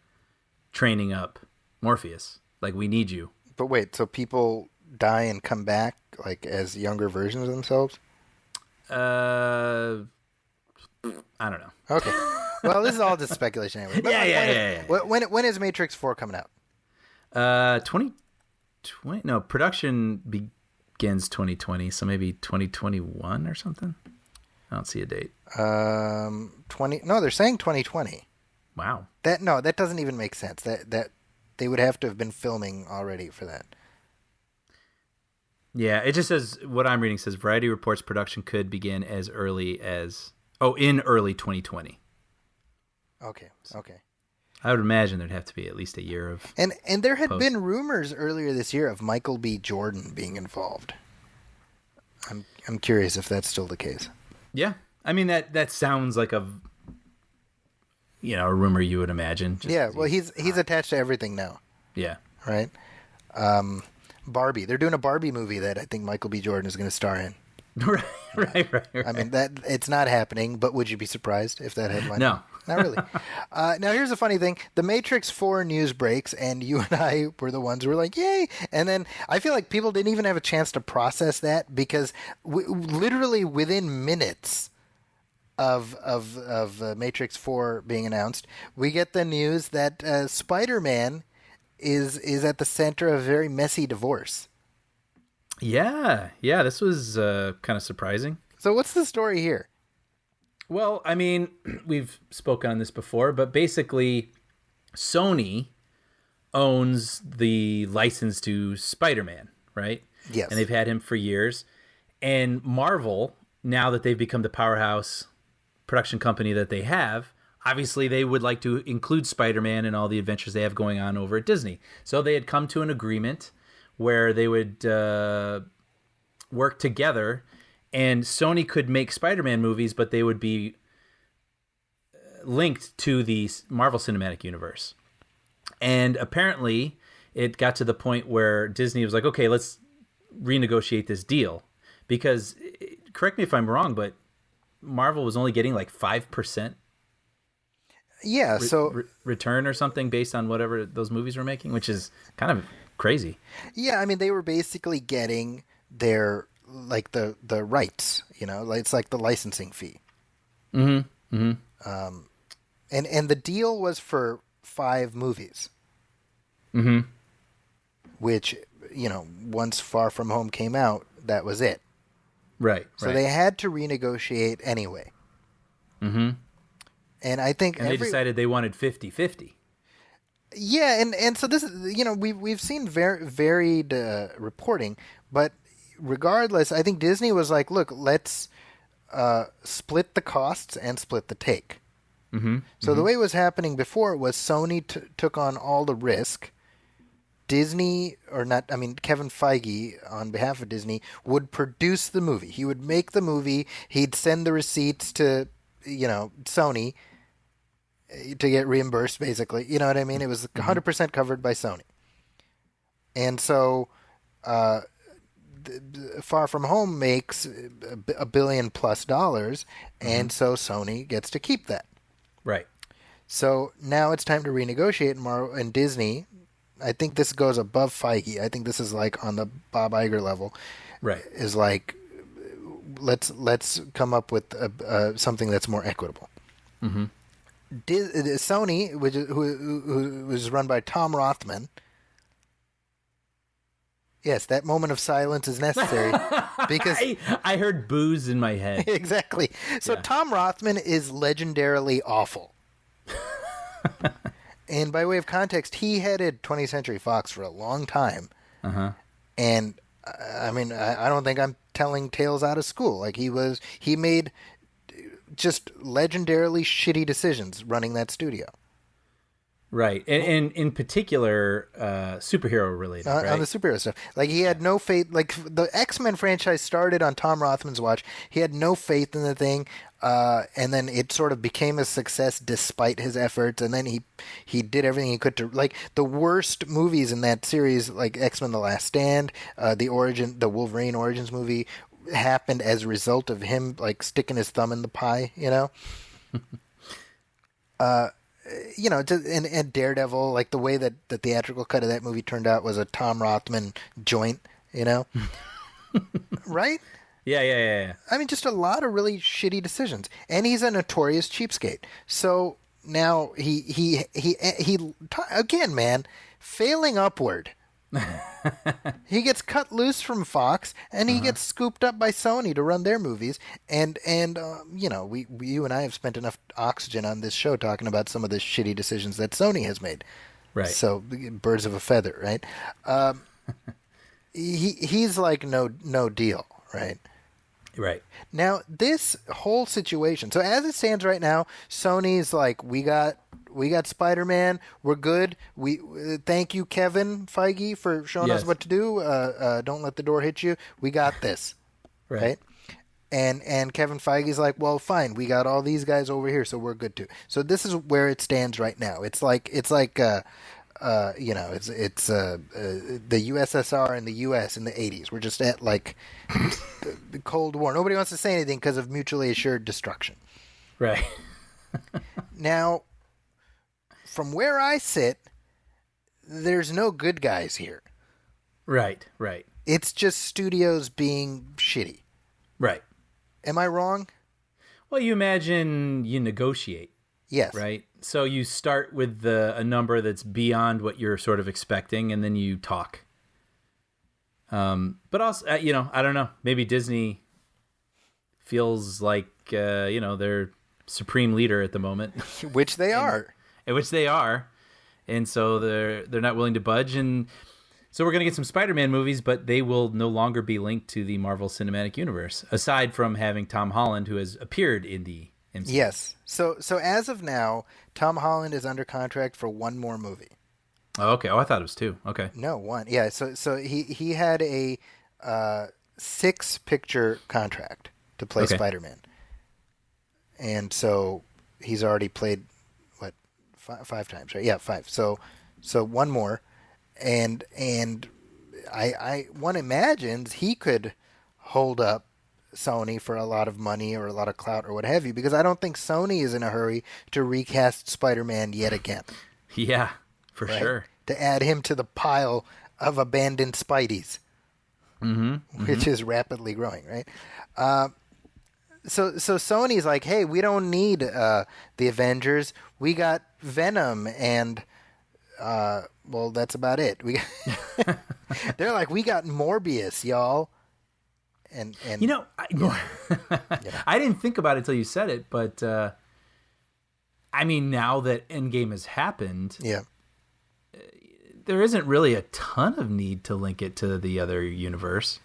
training up Morpheus. Like, we need you. But wait, so people die and come back as younger versions of themselves? I don't know. Okay. Well, this is all just speculation anyway. But yeah. When is Matrix 4 coming out? 2020. No, production begins 2020, so maybe 2021 or something. I don't see a date. 20. No, they're saying 2020. Wow. That doesn't even make sense. That they would have to have been filming already for that. Yeah, it just says, what I'm reading says Variety reports production could begin in early 2020. Okay. I would imagine there'd have to be at least a year of And there had been rumors earlier this year of Michael B. Jordan being involved. I'm curious if that's still the case. Yeah. That sounds like a rumor you would imagine. Yeah, well, he's attached to everything now. Yeah. Right? Barbie. They're doing a Barbie movie that I think Michael B. Jordan is going to star in. Right. That it's not happening, but would you be surprised if that headline? No. Not really. Now, here's the funny thing. The Matrix 4 news breaks, and you and I were the ones who were like, yay! And then I feel like people didn't even have a chance to process that because literally within minutes of Matrix 4 being announced, we get the news that Spider-Man is at the center of a very messy divorce. Yeah, this was kind of surprising. So what's the story here? Well, we've spoken on this before, but basically Sony owns the license to Spider-Man, right? Yes. And they've had him for years. And Marvel, now that they've become the powerhouse production company that they have, obviously they would like to include Spider-Man in all the adventures they have going on over at Disney. So they had come to an agreement where they would work together, and Sony could make Spider-Man movies, but they would be linked to the Marvel Cinematic Universe. And apparently, it got to the point where Disney was like, okay, let's renegotiate this deal. Because, correct me if I'm wrong, but Marvel was only getting like 5% Yeah, so return or something based on whatever those movies were making, which is kind of crazy. yeah, I mean they were basically getting their like the rights, like it's like the licensing fee. Mm-hmm. Mm-hmm. And the deal was for 5 movies. Mm-hmm. Which, once Far From Home came out, that was it. Right. So they had to renegotiate anyway. Mm-hmm. And I think they decided they wanted 50-50. Yeah, and so this is, we've seen varied reporting, but regardless, I think Disney was like, look, let's split the costs and split the take. Mm-hmm. So the way it was happening before was Sony took on all the risk. Disney, Kevin Feige, on behalf of Disney, would produce the movie. He would make the movie. He'd send the receipts to, Sony to get reimbursed, basically. You know what I mean? It was 100% covered by Sony. And so Far From Home makes $1 billion plus, and so Sony gets to keep that. Right. So now it's time to renegotiate, and Disney, I think this goes above Feige. I think this is like on the Bob Iger level. Right. Is like, let's come up with something that's more equitable. Mm-hmm. Sony, who was run by Tom Rothman. Yes, that moment of silence is necessary because I heard booze in my head. Exactly. So Tom Rothman is legendarily awful. And by way of context, he headed 20th Century Fox for a long time. Uh-huh. And I don't think I'm telling tales out of school. Like he made just legendarily shitty decisions running that studio. Right. And in particular, superhero related, right? On the superhero stuff. Like, he had no faith. Like, the X-Men franchise started on Tom Rothman's watch. He had no faith in the thing. And then it sort of became a success despite his efforts. And then he did everything he could to, like, the worst movies in that series, like X-Men The Last Stand, the Wolverine Origins movie, happened as a result of him, like, sticking his thumb in the pie, and Daredevil, like the way that the theatrical cut of that movie turned out was a Tom Rothman joint, right? Yeah. I mean, just a lot of really shitty decisions, and he's a notorious cheapskate. So now he again, man, failing upward. He gets cut loose from Fox, and he gets scooped up by Sony to run their movies. And you and I have spent enough oxygen on this show talking about some of the shitty decisions that Sony has made. Right. So birds of a feather, right? He's like no deal, right? Right. Now, this whole situation, so as it stands right now, Sony's like, we got Spider-Man, we're good. We thank you, Kevin Feige, for showing us what to do. Don't let the door hit you. We got this, right? And Kevin Feige's like, well, fine, we got all these guys over here, so we're good too. So this is where it stands right now. It's like the USSR and the US in the 80s. We're just at like the Cold War. Nobody wants to say anything because of mutually assured destruction. Right. Now, from where I sit, there's no good guys here. Right. It's just studios being shitty. Right. Am I wrong? Well, you imagine you negotiate. Yes. Right? So you start with a number that's beyond what you're sort of expecting, and then you talk. But also, I don't know. Maybe Disney feels like, they're supreme leader at the moment. Which they are. Which they are. And so they're not willing to budge. And so we're going to get some Spider-Man movies, but they will no longer be linked to the Marvel Cinematic Universe, aside from having Tom Holland, who has appeared in the MCU. Yes. So as of now, Tom Holland is under contract for one more movie. Oh, okay. Oh, I thought it was 2. Okay. No, 1. Yeah. So he had a 6-picture contract to play Spider-Man, and so he's already played 5 times, right? Yeah, 5. So one more, and one imagines he could hold up Sony for a lot of money or a lot of clout or what have you, because I don't think Sony is in a hurry to recast Spider-Man yet again. Yeah, for right? sure. To add him to the pile of abandoned Spideys, which is rapidly growing, right? So Sony's like, hey, we don't need the Avengers. We got Venom, and well, that's about it. They're like, we got Morbius, y'all. And You know, I didn't think about it until you said it, but I mean, now that Endgame has happened, yeah, there isn't really a ton of need to link it to the other universe.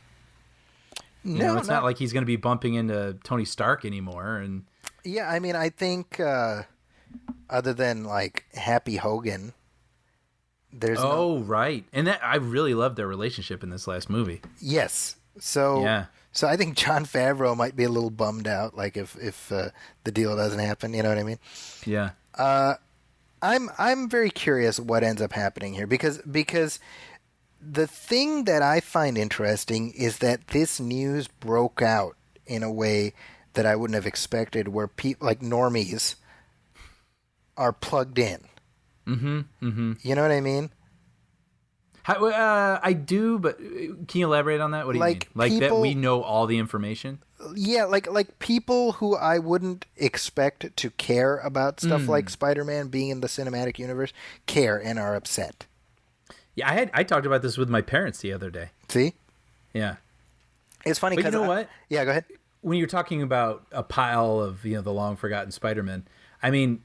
You know, it's not like he's going to be bumping into Tony Stark anymore. And yeah, I mean, I think other than like Happy Hogan, there's right, and that I really loved their relationship in this last movie. Yes, so I think Jon Favreau might be a little bummed out, like if the deal doesn't happen. You know what I mean? Yeah. I'm very curious what ends up happening here because the thing that I find interesting is that this news broke out in a way that I wouldn't have expected, where people like normies are plugged in. Mm-hmm. Mm-hmm. You know what I mean? I do, but can you elaborate on that? What do you mean? Like people, that we know all the information? Yeah, like people who I wouldn't expect to care about stuff like Spider-Man being in the cinematic universe care and are upset. Yeah, I talked about this with my parents the other day. See? Yeah. It's funny because you know what? Yeah, go ahead. When you're talking about a pile of, the long forgotten Spider-Man, I mean,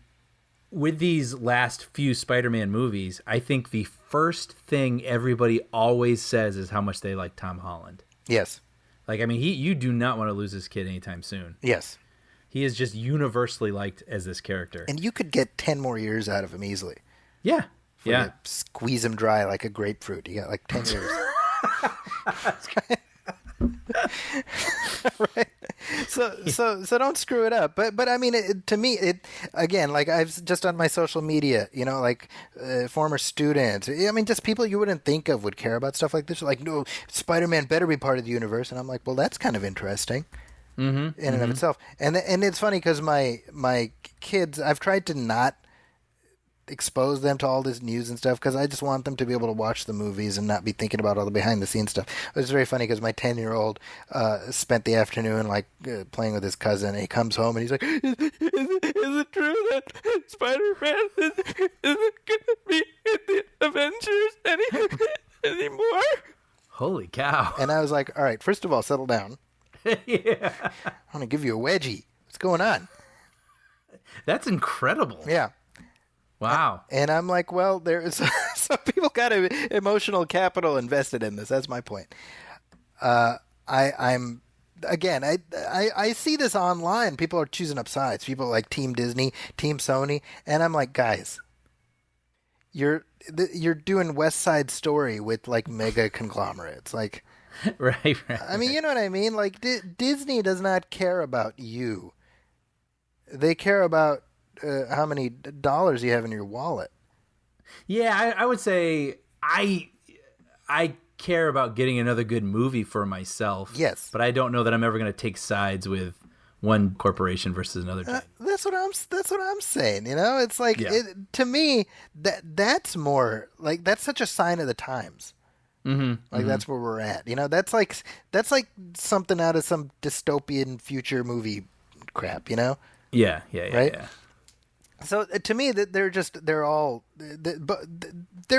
with these last few Spider-Man movies, I think the first thing everybody always says is how much they like Tom Holland. Yes. Like, I mean, you do not want to lose this kid anytime soon. Yes. He is just universally liked as this character. And you could get 10 more years out of him easily. Yeah. Yeah. Squeeze him dry like a grapefruit. You got like 10 years. Right. So don't screw it up. But I mean, to me, it again, like I've just on my social media, like former students. I mean, just people you wouldn't think of would care about stuff like this. Like, no, Spider-Man better be part of the universe. And I'm like, well, that's kind of interesting in and of itself. And it's funny because my kids, I've tried to not expose them to all this news and stuff because I just want them to be able to watch the movies and not be thinking about all the behind the scenes stuff. It was very funny because my 10-year-old spent the afternoon playing with his cousin, and he comes home and he's like, is it true that Spider-Man isn't going to be in the Avengers anymore? Holy cow. And I was like, all right, first of all, settle down. Yeah. I want to give you a wedgie. What's going on? That's incredible. Yeah. Wow. And I'm like, well, there's some people got emotional capital invested in this. That's my point. I'm again, I see this online. People are choosing up sides. People like Team Disney, Team Sony, and I'm like, guys, you're doing West Side Story with like mega conglomerates, like. Right. I mean, you know what I mean? Like Disney does not care about you. They care about how many dollars you have in your wallet. Yeah, I would say I care about getting another good movie for myself. Yes, but I don't know that I'm ever going to take sides with one corporation versus another. That's what I'm saying. It's like to me that's more like that's such a sign of the times. Mm-hmm. That's where we're at. That's like something out of some dystopian future movie crap. Yeah. Right? Yeah. So to me, they're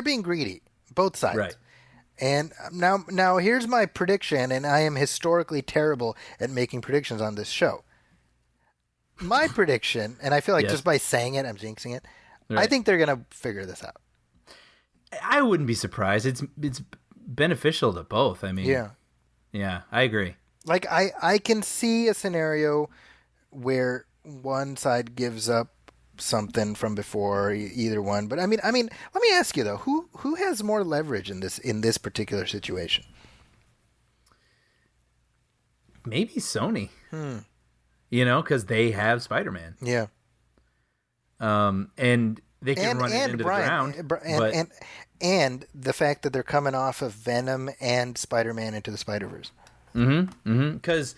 being greedy, both sides. Right. And now here's my prediction, and I am historically terrible at making predictions on this show. My prediction, and I feel like just by saying it, I'm jinxing it. Right. I think they're gonna figure this out. I wouldn't be surprised. It's beneficial to both. I mean, yeah, I agree. Like I can see a scenario where one side gives up something from before, either one. But I mean, let me ask you though, who has more leverage in this particular situation? Maybe Sony. Because they have Spider-Man. Yeah. And They can run it into the ground. And the fact that they're coming off of Venom and Spider-Man Into the Spider-Verse. Because,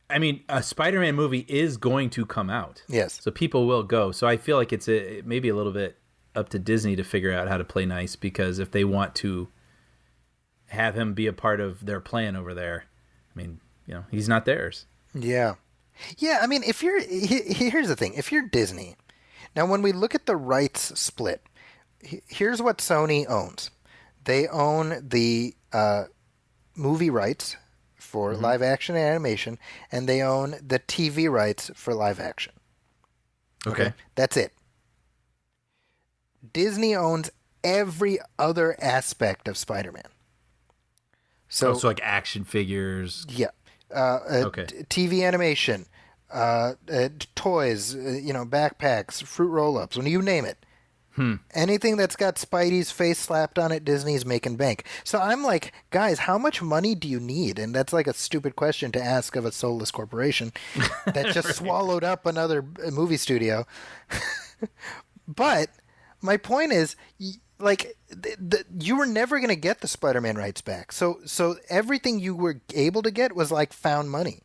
I mean, a Spider-Man movie is going to come out. Yes. So people will go. So I feel like it's maybe a little bit up to Disney to figure out how to play nice, because if they want to have him be a part of their plan over there, I mean, he's not theirs. Yeah. Yeah, I mean, here's the thing. If you're Disney, now when we look at the rights split, here's what Sony owns. They own the movie rights for live action and animation, and they own the TV rights for live action. Okay. That's it. Disney owns every other aspect of Spider-Man. So like action figures. Yeah. Okay. TV animation, toys, backpacks, fruit roll-ups, when you name it. Anything that's got Spidey's face slapped on it, Disney's making bank. So I'm like, guys, how much money do you need? And that's like a stupid question to ask of a soulless corporation that just swallowed up another movie studio. But my point is, like, you were never going to get the Spider-Man rights back. So everything you were able to get was like found money.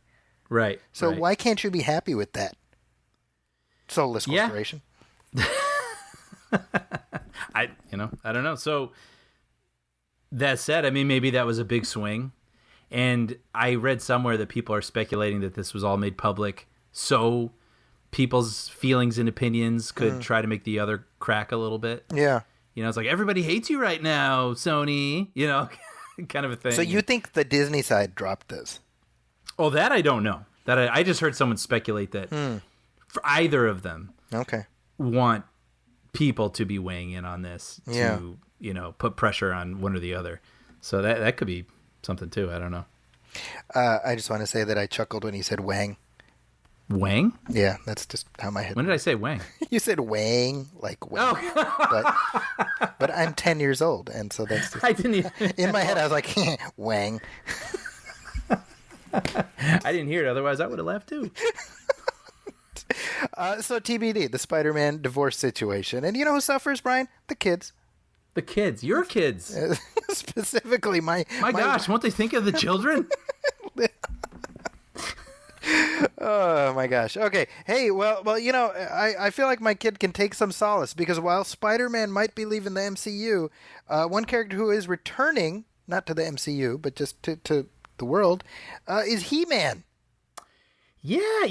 Right. So why can't you be happy with that? Soulless corporation. I don't know. So that said, I mean, maybe that was a big swing. And I read somewhere that people are speculating that this was all made public so people's feelings and opinions could try to make the other crack a little bit. Yeah. It's like, everybody hates you right now, Sony, kind of a thing. So you think the Disney side dropped this? Oh, that I don't know. That I just heard someone speculate that for either of them want people to be weighing in on this to, put pressure on one or the other. So that could be something too. I don't know. I just want to say that I chuckled when he said Wang. Wang? Yeah, that's just how my head... When did I say Wang? You said Wang, like Wang. Oh. but I'm 10 years old, and so that's just... I didn't even... In my head, I was like, Wang. I didn't hear it, otherwise I would have laughed too. So TBD, the Spider-Man divorce situation. And you know who suffers, Brian? The kids. The kids. Your kids. Specifically my gosh, won't they think of the children? Oh my gosh. Okay. Hey, well, I feel like my kid can take some solace, because while Spider-Man might be leaving the MCU, one character who is returning, not to the MCU, but just to the world, is He-Man. Yeah,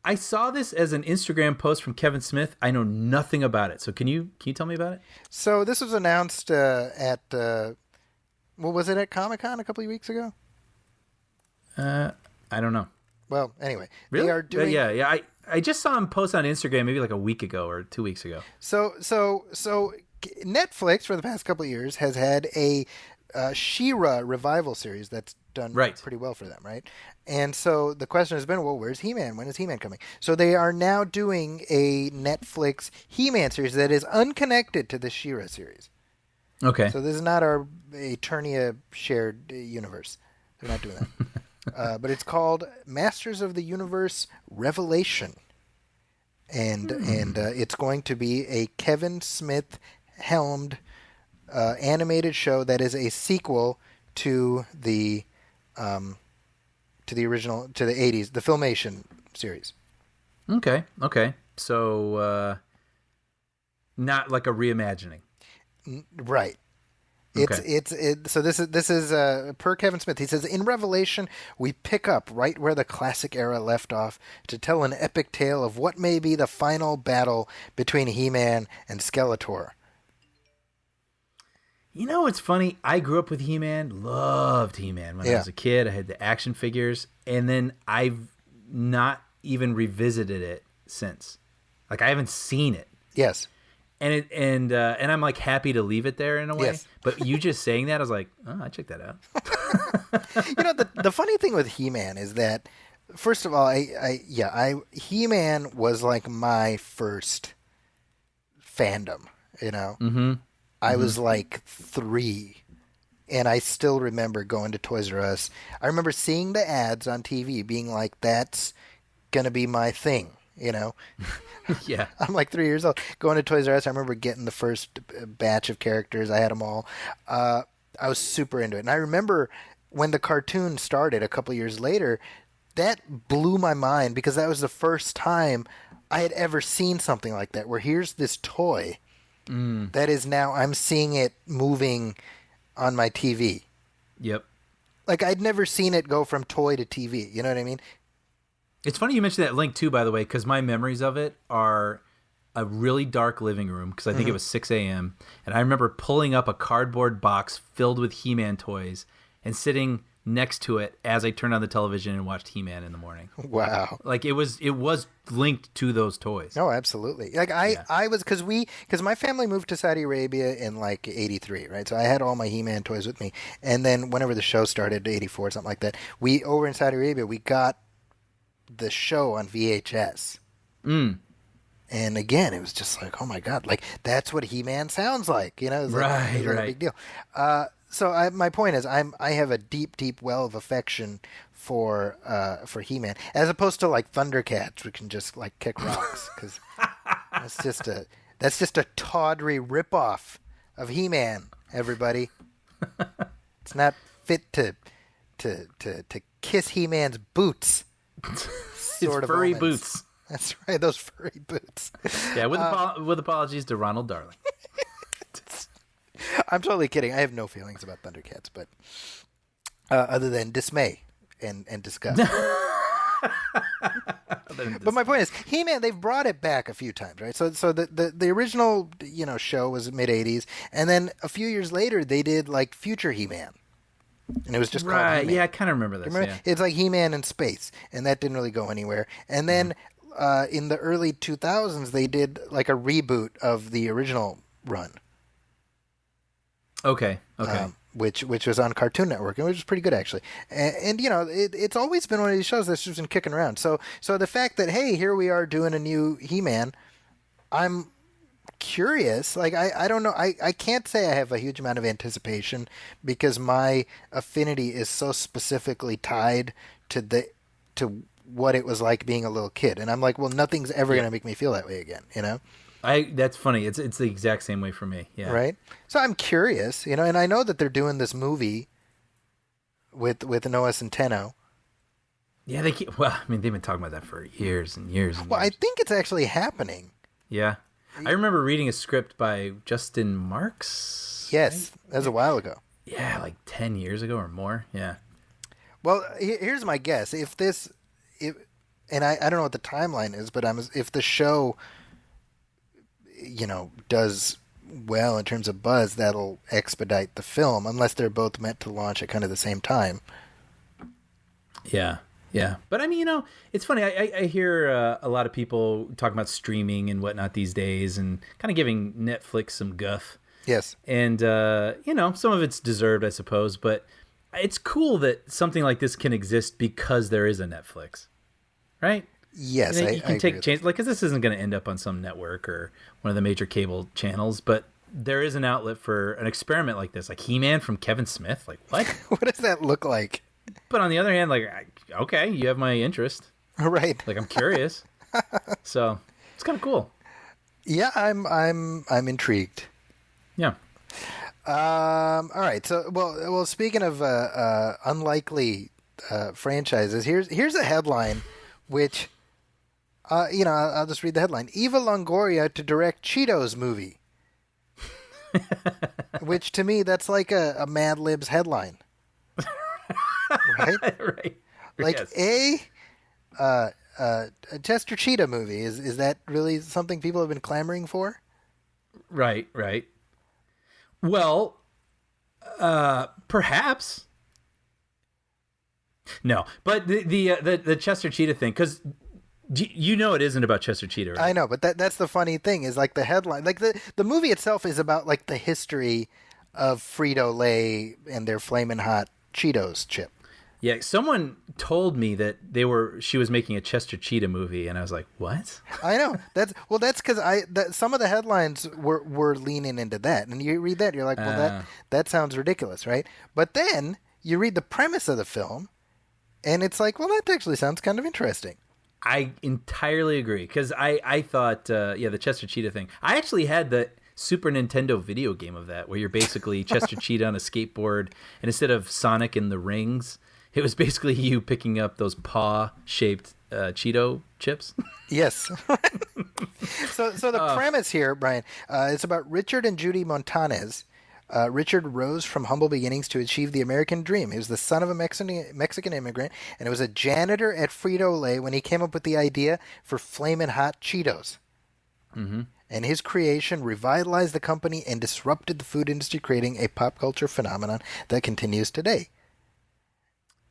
I saw this as an Instagram post from Kevin Smith. I know nothing about it. So can you tell me about it? So this was announced at was it at Comic-Con a couple of weeks ago? I don't know. Well, anyway, really? They are doing. Yeah. I just saw him post on Instagram maybe like a week ago or 2 weeks ago. So Netflix for the past couple of years has had a She-Ra revival series that's done pretty well for them, right? And so the question has been, well, where's He-Man? When is He-Man coming? So they are now doing a Netflix He-Man series that is unconnected to the She-Ra series. Okay. So this is not our Eternia shared universe. They're not doing that. But it's called Masters of the Universe Revelation. And it's going to be a Kevin Smith helmed animated show that is a sequel to the original, to the 80s, the Filmation series. Okay. So not like a reimagining. Right. So this is per Kevin Smith. He says, in Revelation, we pick up right where the classic era left off to tell an epic tale of what may be the final battle between He-Man and Skeletor. It's funny. I grew up with He-Man, loved He-Man when I was a kid. I had the action figures, and then I've not even revisited it since. Like, I haven't seen it. Yes. And I'm like happy to leave it there in a way. Yes. But you just saying that, I was like, oh, I check that out. The funny thing with He-Man is that, first of all, He-Man was like my first fandom. Mm-hmm. I was like 3, and I still remember going to Toys R Us. I remember seeing the ads on TV being like, that's going to be my thing. you know. Yeah. I'm like 3 years old. Going to Toys R Us, I remember getting the first batch of characters. I had them all. I was super into it. And I remember when the cartoon started a couple years later, that blew my mind because that was the first time I had ever seen something like that, where here's this toy that is now, I'm seeing it moving on my TV. Yep. Like, I'd never seen it go from toy to TV. You know what I mean? It's funny you mentioned that link too, by the way, because my memories of it are a really dark living room because I think it was 6 a.m. And I remember pulling up a cardboard box filled with He-Man toys and sitting next to it as I turned on the television and watched He-Man in the morning. Wow. Like it was linked to those toys. Oh, absolutely. Like I was, because my family moved to Saudi Arabia in like 83, right? So I had all my He-Man toys with me. And then whenever the show started, 84, something like that, over in Saudi Arabia, we got the show on VHS. And again, it was just like, oh my God, like that's what He-Man sounds like, you know? It was like, it was like a big deal. So my point is, I have a deep, deep well of affection for He-Man, as opposed to like Thundercats, which can just like kick rocks, because that's just a tawdry ripoff of He-Man. Everybody, it's not fit to kiss He-Man's boots. His furry boots. That's right, those furry boots. Yeah, with apologies to Ronald Darling. I'm totally kidding. I have no feelings about Thundercats, but other than dismay and disgust. But my point is, He-Man, they've brought it back a few times, right? So the original, show was mid '80s, and then a few years later they did like Future He-Man, and it was just called He-Man. Yeah, I kind of remember this. Yeah. It's like He-Man in space, and that didn't really go anywhere. And then in the early 2000s, they did like a reboot of the original run. Okay. Which was on Cartoon Network, and which was pretty good actually. And it's always been one of these shows that's just been kicking around. So the fact that, hey, here we are doing a new He-Man, I'm curious. Like I don't know. I can't say I have a huge amount of anticipation because my affinity is so specifically tied to what it was like being a little kid, and I'm like, well, nothing's ever going to make me feel that way again. That's funny. It's the exact same way for me. Yeah. Right. So I'm curious, and I know that they're doing this movie with Noah Centineo. Yeah, they've been talking about that for years and years. And well, years. I think it's actually happening. Yeah. I remember reading a script by Justin Marks. Yes, that was a while ago. Yeah, like 10 years ago or more. Yeah. Well, here's my guess. And I don't know what the timeline is, but if the show does well in terms of buzz, that'll expedite the film, unless they're both meant to launch at kind of the same time. Yeah. But I mean, it's funny. I hear a lot of people talking about streaming and whatnot these days and kind of giving Netflix some guff. Yes. And, some of it's deserved, I suppose, but it's cool that something like this can exist because there is a Netflix, right? Yes, you can take change, because this isn't going to end up on some network or one of the major cable channels, but there is an outlet for an experiment like this, like He-Man from Kevin Smith. Like, what? What does that look like? But on the other hand, like, okay, you have my interest, right? Like, I'm curious, so it's kind of cool. Yeah, I'm intrigued. Yeah. All right. So, well, speaking of unlikely franchises, here's a headline, which. I'll just read the headline. Eva Longoria to direct Cheetos movie. Which, to me, that's like a Mad Libs headline. Right? Right. Like, yes. a Chester Cheetah movie. Is that really something people have been clamoring for? Right. Well, perhaps. No, but the Chester Cheetah thing, because... it isn't about Chester Cheetah, right? I know, but that's the funny thing is like the headline, like the movie itself is about like the history of Frito-Lay and their Flamin' Hot Cheetos chip. Yeah, someone told me that she was making a Chester Cheetah movie, and I was like, what? I know that's because some of the headlines were leaning into that, and you read that, you're like, well, that sounds ridiculous, right? But then you read the premise of the film, and it's like, well, that actually sounds kind of interesting. I entirely agree because I thought the Chester Cheetah thing. I actually had the Super Nintendo video game of that where you're basically Chester Cheetah on a skateboard, and instead of Sonic in the rings, it was basically you picking up those paw-shaped Cheeto chips. Yes. So the premise here, Brian, it's about Richard and Judy Montanez. Richard rose from humble beginnings to achieve the American dream. He was the son of a Mexican immigrant, and it was a janitor at Frito-Lay when he came up with the idea for Flamin' Hot Cheetos. Mm-hmm. And his creation revitalized the company and disrupted the food industry, creating a pop culture phenomenon that continues today.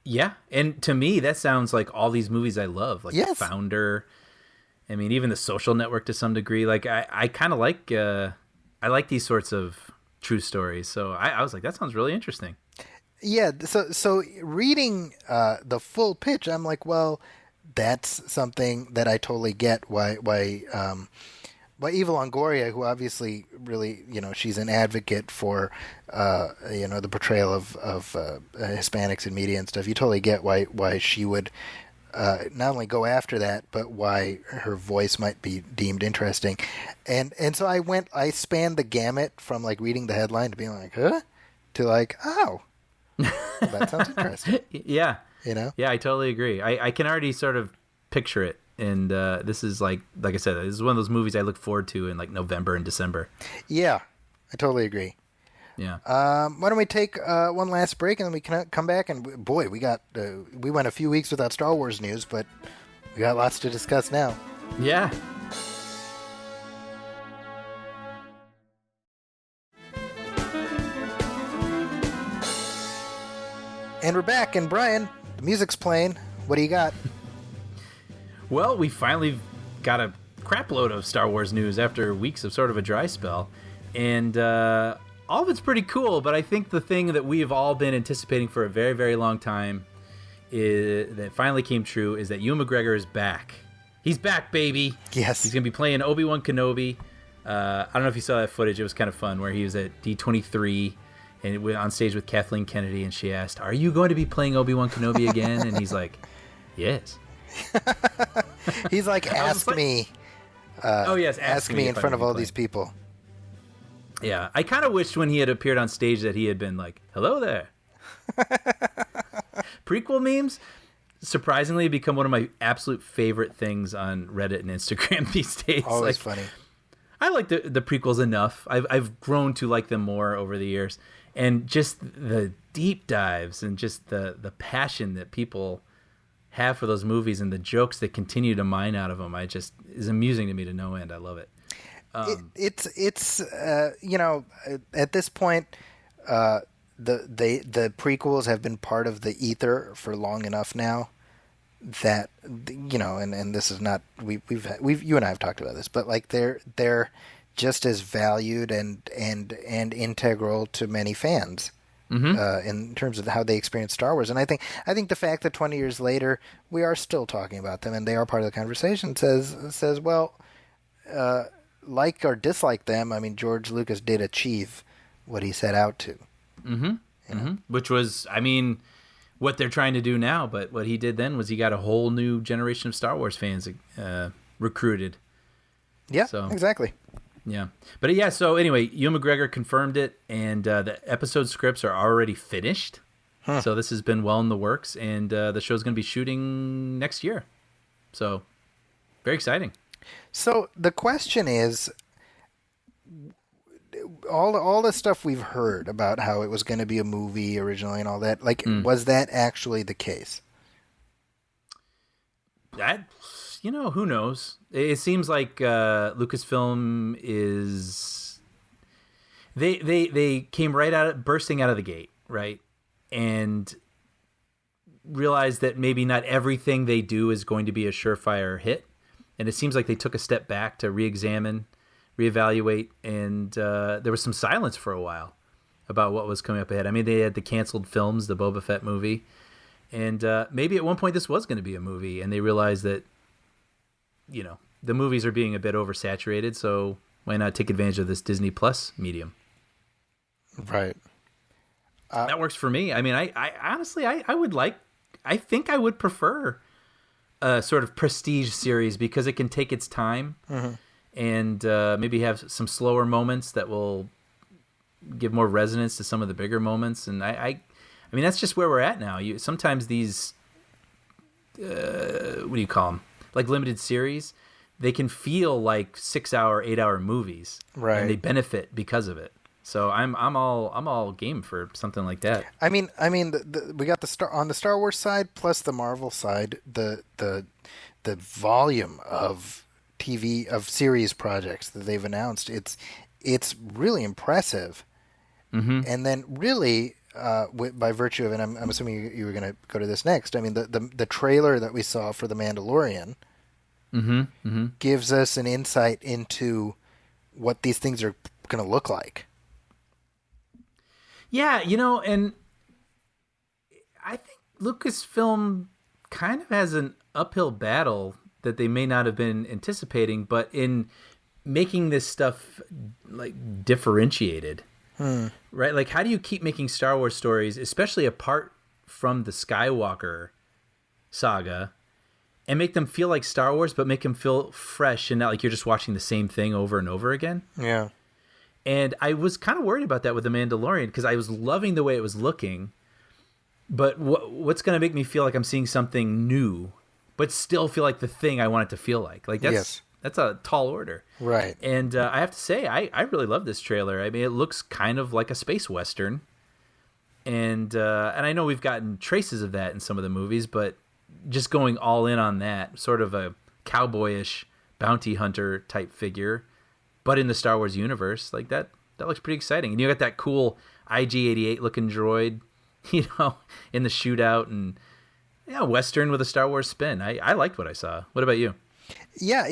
Yeah, and to me, that sounds like all these movies I love, like Yes. The Founder. I mean, even The Social Network to some degree. Like, I kind of like I like these sorts of true stories. So I was like, that sounds really interesting. Yeah, so reading the full pitch, I'm like, well, that's something that I totally get. Why Eva Longoria, who obviously really, she's an advocate for, the portrayal of Hispanics in media and stuff. You totally get why she would not only go after that, but why her voice might be deemed interesting. And so I spanned the gamut from like reading the headline to being like, huh? To like, oh, that sounds interesting. Yeah. Yeah, I totally agree. I can already sort of picture it. And this is like I said, this is one of those movies I look forward to in like November and December. Yeah, I totally agree. Yeah. Why don't we take one last break and then we can come back and boy, we went a few weeks without Star Wars news, but we got lots to discuss now. Yeah. And we're back, and Brian, the music's playing. What do you got? Well, we finally got a crap load of Star Wars news after weeks of sort of a dry spell. And all of it's pretty cool, but I think the thing that we have all been anticipating for a very, very long time that finally came true is that Ewan McGregor is back. He's back, baby. Yes. He's going to be playing Obi-Wan Kenobi. I don't know if you saw that footage. It was kind of fun where he was at D23 and went on stage with Kathleen Kennedy, and she asked, "Are you going to be playing Obi-Wan Kenobi again?" And he's like, "Yes." He's like, ask me. Oh, yes. Ask me in front of all these people. Yeah. I kind of wished when he had appeared on stage that he had been like, "Hello there." Prequel memes surprisingly become one of my absolute favorite things on Reddit and Instagram these days. Always funny. I like the prequels enough. I've grown to like them more over the years. And just the deep dives and just the passion that people have for those movies and the jokes that continue to mine out of them, is amusing to me to no end. I love it. It's at this point, the prequels have been part of the ether for long enough now that and this is not we've you and I have talked about this, but like they're just as valued and integral to many fans. Mm-hmm. In terms of how they experience Star Wars. And I think the fact that 20 years later we are still talking about them and they are part of the conversation says well, like or dislike them, I mean, George Lucas did achieve what he set out to. Mm-hmm. Mm-hmm. Which was, I mean, what they're trying to do now, but what he did then was he got a whole new generation of Star Wars fans recruited. Yeah, so, exactly. Yeah. But yeah, so anyway, Ewan McGregor confirmed it, and the episode scripts are already finished. Huh. So this has been well in the works, and the show's going to be shooting next year. So very exciting. So the question is, all the stuff we've heard about how it was going to be a movie originally and all that, was that actually the case? That, who knows? It seems like Lucasfilm is they came bursting out of the gate, right? And realized that maybe not everything they do is going to be a surefire hit. And it seems like they took a step back to reevaluate, and there was some silence for a while about what was coming up ahead. I mean, they had the canceled films, the Boba Fett movie, and maybe at one point this was going to be a movie, and they realized that, the movies are being a bit oversaturated, so why not take advantage of this Disney Plus medium? Right. That works for me. I mean, I honestly, I think I would prefer a sort of prestige series because it can take its time and maybe have some slower moments that will give more resonance to some of the bigger moments. And I mean, that's just where we're at now. Sometimes these, what do you call them? Like limited series, they can feel like 6-hour, 8-hour movies, right? And they benefit because of it. So I'm all game for something like that. I mean, we got on the Star Wars side plus the Marvel side, the volume of TV of series projects that they've announced. It's really impressive. Mm-hmm. And then really, by virtue of, and I'm assuming you were going to go to this next. I mean, the trailer that we saw for The Mandalorian gives us an insight into what these things are going to look like. Yeah, and I think Lucasfilm kind of has an uphill battle that they may not have been anticipating, but in making this stuff like differentiated, right? Like, how do you keep making Star Wars stories, especially apart from the Skywalker saga, and make them feel like Star Wars, but make them feel fresh and not like you're just watching the same thing over and over again? Yeah. And I was kind of worried about that with The Mandalorian because I was loving the way it was looking. But what's going to make me feel like I'm seeing something new, but still feel like the thing I want it to feel like? Like that's a tall order. Right. And I have to say, I really love this trailer. I mean, it looks kind of like a space western. And I know we've gotten traces of that in some of the movies, but just going all in on that, sort of a cowboyish bounty hunter type figure, but in the Star Wars universe, like that looks pretty exciting. And you got that cool IG-88 looking droid, in the shootout, and western with a Star Wars spin. I liked what I saw. What about you? Yeah,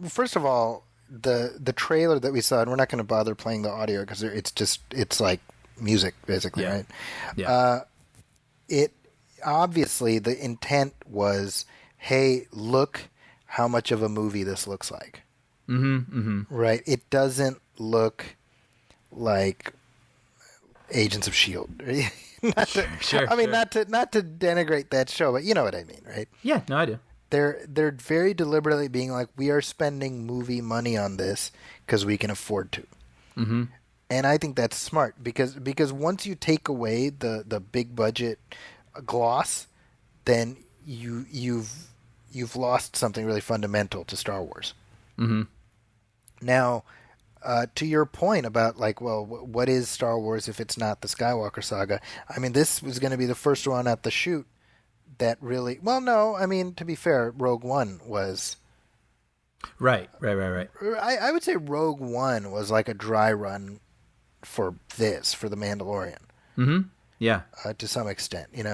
first of all, the trailer that we saw, and we're not going to bother playing the audio because it's like music basically, right? Yeah. It obviously the intent was, hey, look how much of a movie this looks like. Right? It doesn't look like Agents of S.H.I.E.L.D. Sure. I mean, not to denigrate that show, but you know what I mean, right? Yeah, no, I do. They're very deliberately being like, we are spending movie money on this because we can afford to. Mm-hmm. And I think that's smart because once you take away the big budget gloss, then you've lost something really fundamental to Star Wars. Mm-hmm. Now, to your point about like, well, what is Star Wars if it's not the Skywalker saga? I mean, this was going to be the first one at the shoot that really. Well, no, I mean, to be fair, Rogue One was. Right. I would say Rogue One was like a dry run for The Mandalorian. Mm-hmm. Yeah. To some extent, in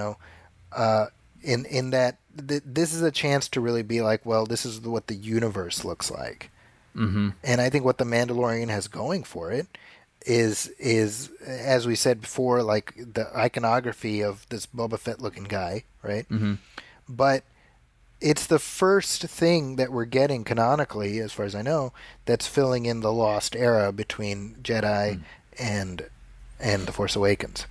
that this is a chance to really be like, well, this is what the universe looks like. Mm-hmm. And I think what The Mandalorian has going for it is as we said before, like the iconography of this Boba Fett looking guy, right? Mm-hmm. But it's the first thing that we're getting canonically, as far as I know, that's filling in the lost era between Jedi and The Force Awakens.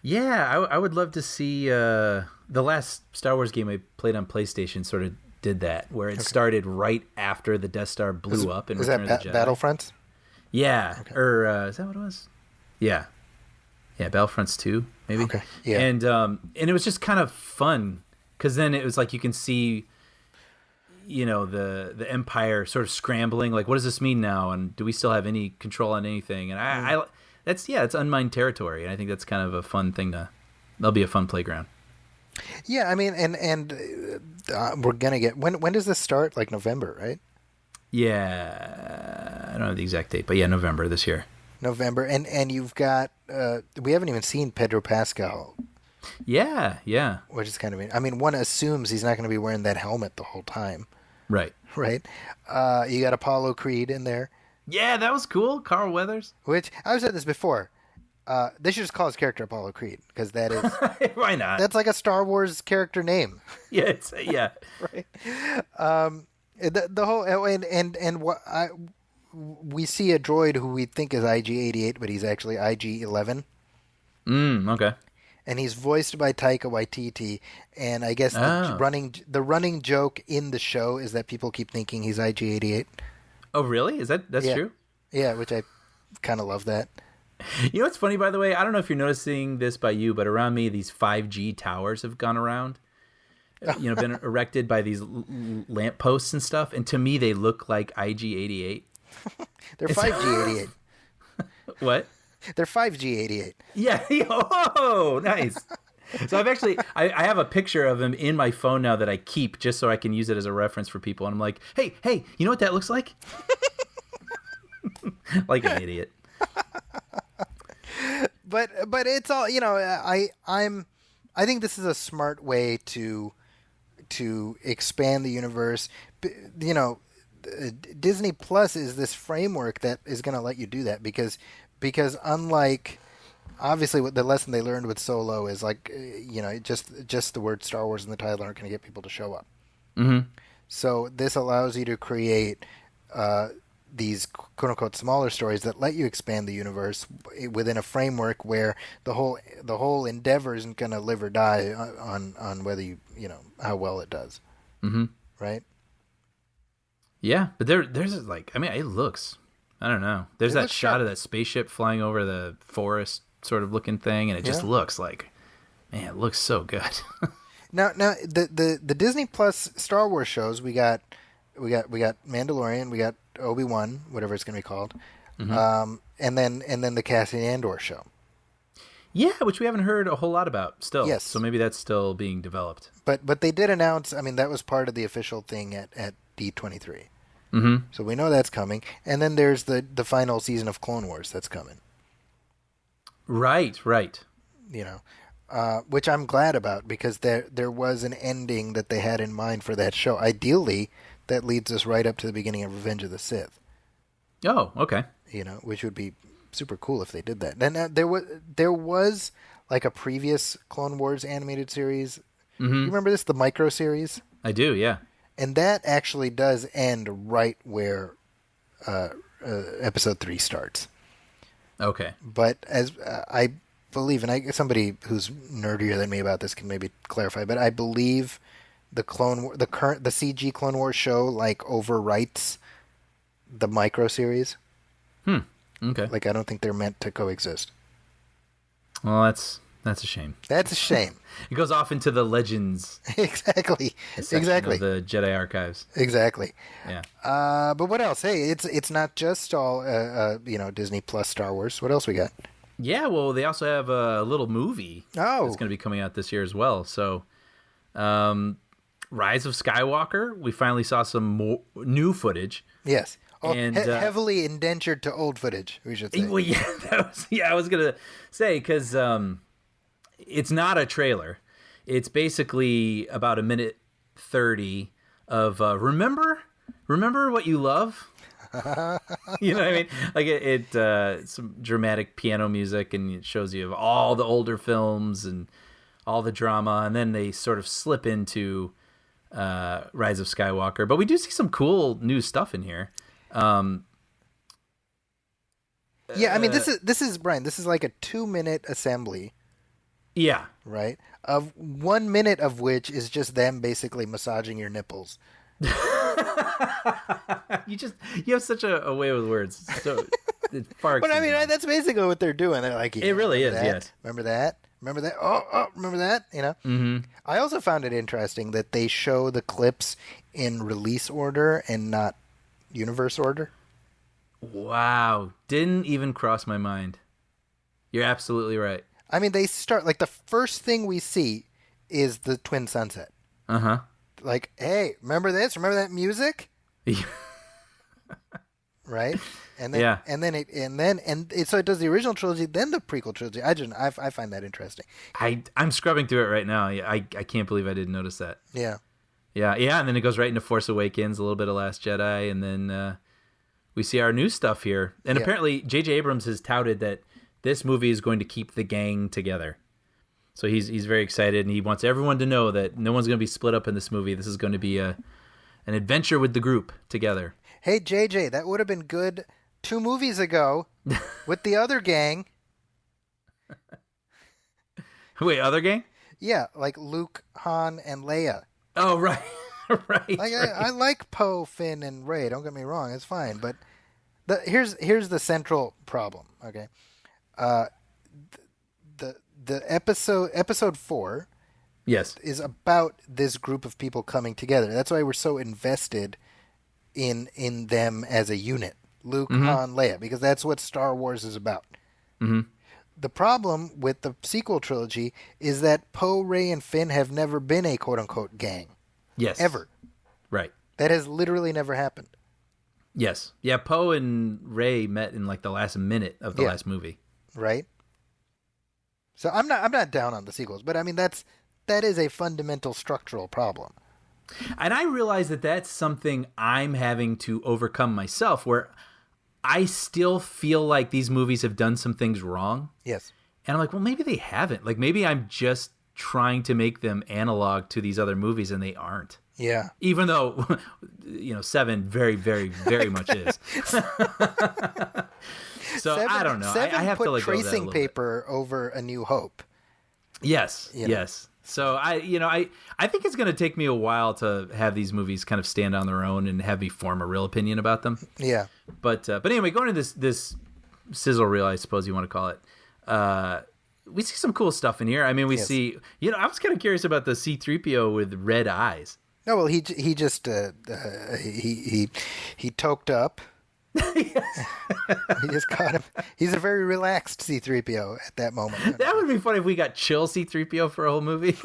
Yeah, I would love to see the last Star Wars game I played on PlayStation sort of did that, where it started right after the Death Star blew up in Return of the Jedi. Battlefronts? Yeah, okay. Or is that what it was? Yeah, Battlefronts 2, maybe. Okay, yeah. And it was just kind of fun because then it was like you can see, the Empire sort of scrambling. Like, what does this mean now? And do we still have any control on anything? And it's unmined territory, and I think that's kind of a fun thing that'll be a fun playground. Yeah, I mean, and we're gonna get when does this start? Like November, right? Yeah, I don't know the exact date, but yeah, November this year. November, and you've got we haven't even seen Pedro Pascal. Yeah. Which is kind of, I mean, one assumes he's not going to be wearing that helmet the whole time. Right. You got Apollo Creed in there. Yeah, that was cool. Carl Weathers. Which I've said this before. They should just call his character Apollo Creed because that is why not? That's like a Star Wars character name. Yeah, right. The whole and what we see a droid who we think is IG-88, but he's actually IG-11. Okay. and he's voiced by Taika Waititi. And I guess Oh. the running joke in the show is that people keep thinking he's IG-88. Oh, really? That's Yeah. true? Yeah, which I kind of love that. You know what's funny, by the way? I don't know if you're noticing this by you, but around me, these 5G towers have gone around. Been erected by these lamp posts and stuff. And to me, they look like IG-88. They're 5G-88. What? They're 5G-88. Yeah. Oh, nice. So I have a picture of him in my phone now that I keep just so I can use it as a reference for people. And I'm like, hey, you know what that looks like? Like an idiot. But it's all, I think this is a smart way to expand the universe. Disney Plus is this framework that is going to let you do that because unlike obviously what the lesson they learned with Solo is like just the word Star Wars in the title aren't going to get people to show up. Mm-hmm. So this allows you to create these quote unquote smaller stories that let you expand the universe within a framework where the whole endeavor isn't going to live or die on whether how well it does. Mm-hmm. Right? Yeah, but there's it looks, I don't know. There's that shot of that spaceship flying over the forest sort of looking thing, and it just looks like, man, it looks so good. Now the Disney Plus Star Wars shows we got Mandalorian, we got Obi-Wan, whatever it's going to be called, and then the Cassian Andor show. Yeah, which we haven't heard a whole lot about still. Yes. So maybe that's still being developed. But they did announce. I mean, that was part of the official thing at D23. Mm-hmm. So we know that's coming, and then there's the final season of Clone Wars that's coming. Right. Which I'm glad about because there was an ending that they had in mind for that show. Ideally, that leads us right up to the beginning of Revenge of the Sith. Oh, okay. Which would be super cool if they did that. And there was like a previous Clone Wars animated series. Mm-hmm. You remember this, the micro series? I do, yeah. And that actually does end right where Episode 3 starts. Okay. But as I believe, and somebody who's nerdier than me about this can maybe clarify, but I believe the CG Clone Wars show like overwrites the micro series. Okay. Like I don't think they're meant to coexist. Well, that's a shame. That's a shame. It goes off into the Legends Exactly. section of the Jedi archives. Exactly. Yeah. But what else? Hey, it's not just all Disney Plus Star Wars. What else we got? Yeah, well, they also have a little movie that's going to be coming out this year as well. So, Rise of Skywalker, we finally saw some new footage. Yes. Oh, And, heavily indentured to old footage, we should say. Well, yeah, I was going to say, because it's not a trailer. It's basically about 1:30 of remember what you love? You know what I mean? Like it some dramatic piano music, and it shows you all the older films and all the drama, and then they sort of slip into Rise of Skywalker. But we do see some cool new stuff in here. Yeah, I mean this is Brian. This is like a 2-minute assembly. Yeah. Right. Of 1 minute of which is just them basically massaging your nipples. You have such a way with words. So it far. But I mean, exceeds that's basically what they're doing. They're like, It really is, that? yes. Remember that? Remember that? Oh, remember that? Mm-hmm. I also found it interesting that they show the clips in release order and not universe order. Wow, didn't even cross my mind. You're absolutely right. I mean, they start like the first thing we see is the twin sunset. Uh-huh. Like, hey, remember this? Remember that music? Right? And then, Yeah. So it does the original trilogy, then the prequel trilogy. I find that interesting. I'm scrubbing through it right now. I can't believe I didn't notice that. Yeah. Yeah, and then it goes right into Force Awakens, a little bit of Last Jedi, and then we see our new stuff here. And apparently, J.J. Abrams has touted that this movie is going to keep the gang together. So he's very excited, and he wants everyone to know that no one's going to be split up in this movie. This is going to be an adventure with the group together. Hey, JJ, that would have been good 2 movies ago with the other gang. Wait, other gang? Yeah, like Luke, Han, and Leia. Oh, right. right. Like I like Poe, Finn, and Rey. Don't get me wrong, it's fine. But here's the central problem. Okay, the episode 4 Yes. is about this group of people coming together. That's why we're so invested in them as a unit, Luke, Han, Leia, because that's what Star Wars is about. Mm-hmm. The problem with the sequel trilogy is that Poe, Rey, and Finn have never been a quote-unquote gang. Yes. Ever. Right. That has literally never happened. Yes. Yeah, Poe and Rey met in like the last minute of the last movie. Right? So I'm not down on the sequels, but I mean that is a fundamental structural problem. And I realize that that's something I'm having to overcome myself, where I still feel like these movies have done some things wrong. Yes. And I'm like, well, maybe they haven't. Like, maybe I'm just trying to make them analog to these other movies, and they aren't. Yeah. Even though, 7 very, very, very much is. So I don't know. I have put to let go of that a tracing little bit. paper over A New Hope. Yes, You know. yes. So I think it's going to take me a while to have these movies kind of stand on their own and have me form a real opinion about them. Yeah. But anyway, going to this sizzle reel, I suppose you want to call it. We see some cool stuff in here. I mean, we see. I was kind of curious about the C-3PO with red eyes. No, well, he just he toked up. He just caught him. He's a very relaxed C-3PO at that moment. That would be funny if we got chill C-3PO for a whole movie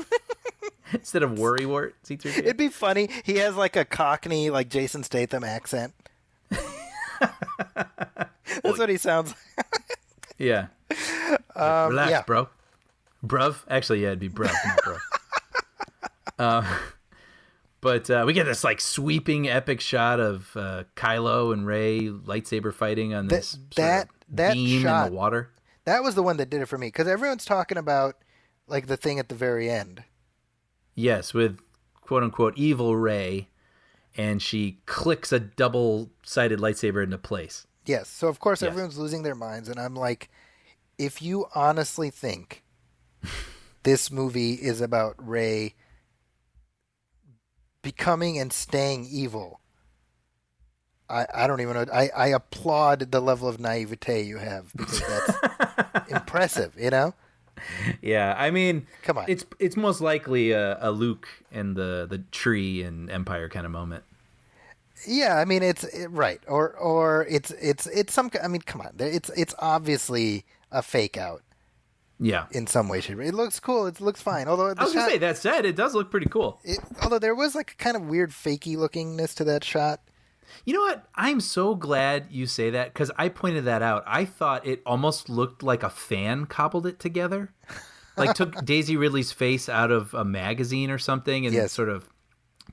instead of worrywart C-3PO. It'd be funny. He has like a Cockney, like Jason Statham accent. That's what he sounds like. Yeah. Relax, yeah. bro. Bruv. Actually, yeah, it'd be bruv, not bro. But we get this like sweeping epic shot of Kylo and Rey lightsaber fighting on this that beam shot, in the water. That was the one that did it for me, because everyone's talking about like the thing at the very end. Yes, with quote unquote evil Rey, and she clicks a double-sided lightsaber into place. Yes, so of course Yes. everyone's losing their minds, and I'm like, if you honestly think this movie is about Rey becoming and staying evil, I don't even know. I applaud the level of naivete you have, because that's impressive, Yeah, I mean, Come on. it's most likely a Luke and the tree and Empire kind of moment. Yeah, I mean right, or it's some. I mean, come on, it's obviously a fake out Yeah. in some way. Shape. It looks cool. It looks fine. Although I was gonna say, that said, it does look pretty cool. although there was like a kind of weird fakey lookingness to that shot. You know what? I'm so glad you say that, because I pointed that out. I thought it almost looked like a fan cobbled it together, like took Daisy Ridley's face out of a magazine or something and Yes. sort of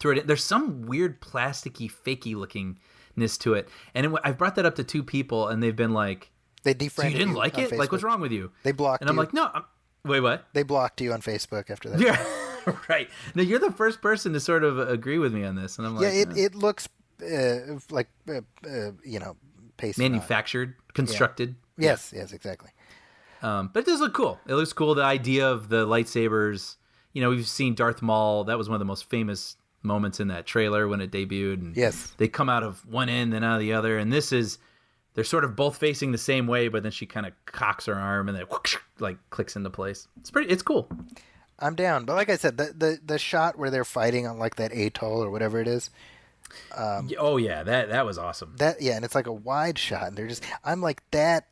threw it in. There's some weird plasticky, fakey lookingness to it, and I've brought that up to two people, and they've been like, They "So defriended you didn't like on it? Like, what's Facebook. wrong with you?" They blocked And I'm you. like, "No, wait, what?" They blocked you on Facebook after that. Yeah, right. No, you're the first person to sort of agree with me on this, and I'm like, Yeah, it looks like pasted on. manufactured, constructed. Yes, exactly. But it does look cool. It looks cool. The idea of the lightsabers. We've seen Darth Maul. That was one of the most famous moments in that trailer when it debuted. And Yes. they come out of one end, then out of the other. And they're sort of both facing the same way, but then she kind of cocks her arm and then whoosh, like clicks into place. It's cool. I'm down, but like I said, the shot where they're fighting on like that atoll or whatever it is. Oh yeah, that was awesome. And it's like a wide shot, and I'm like, that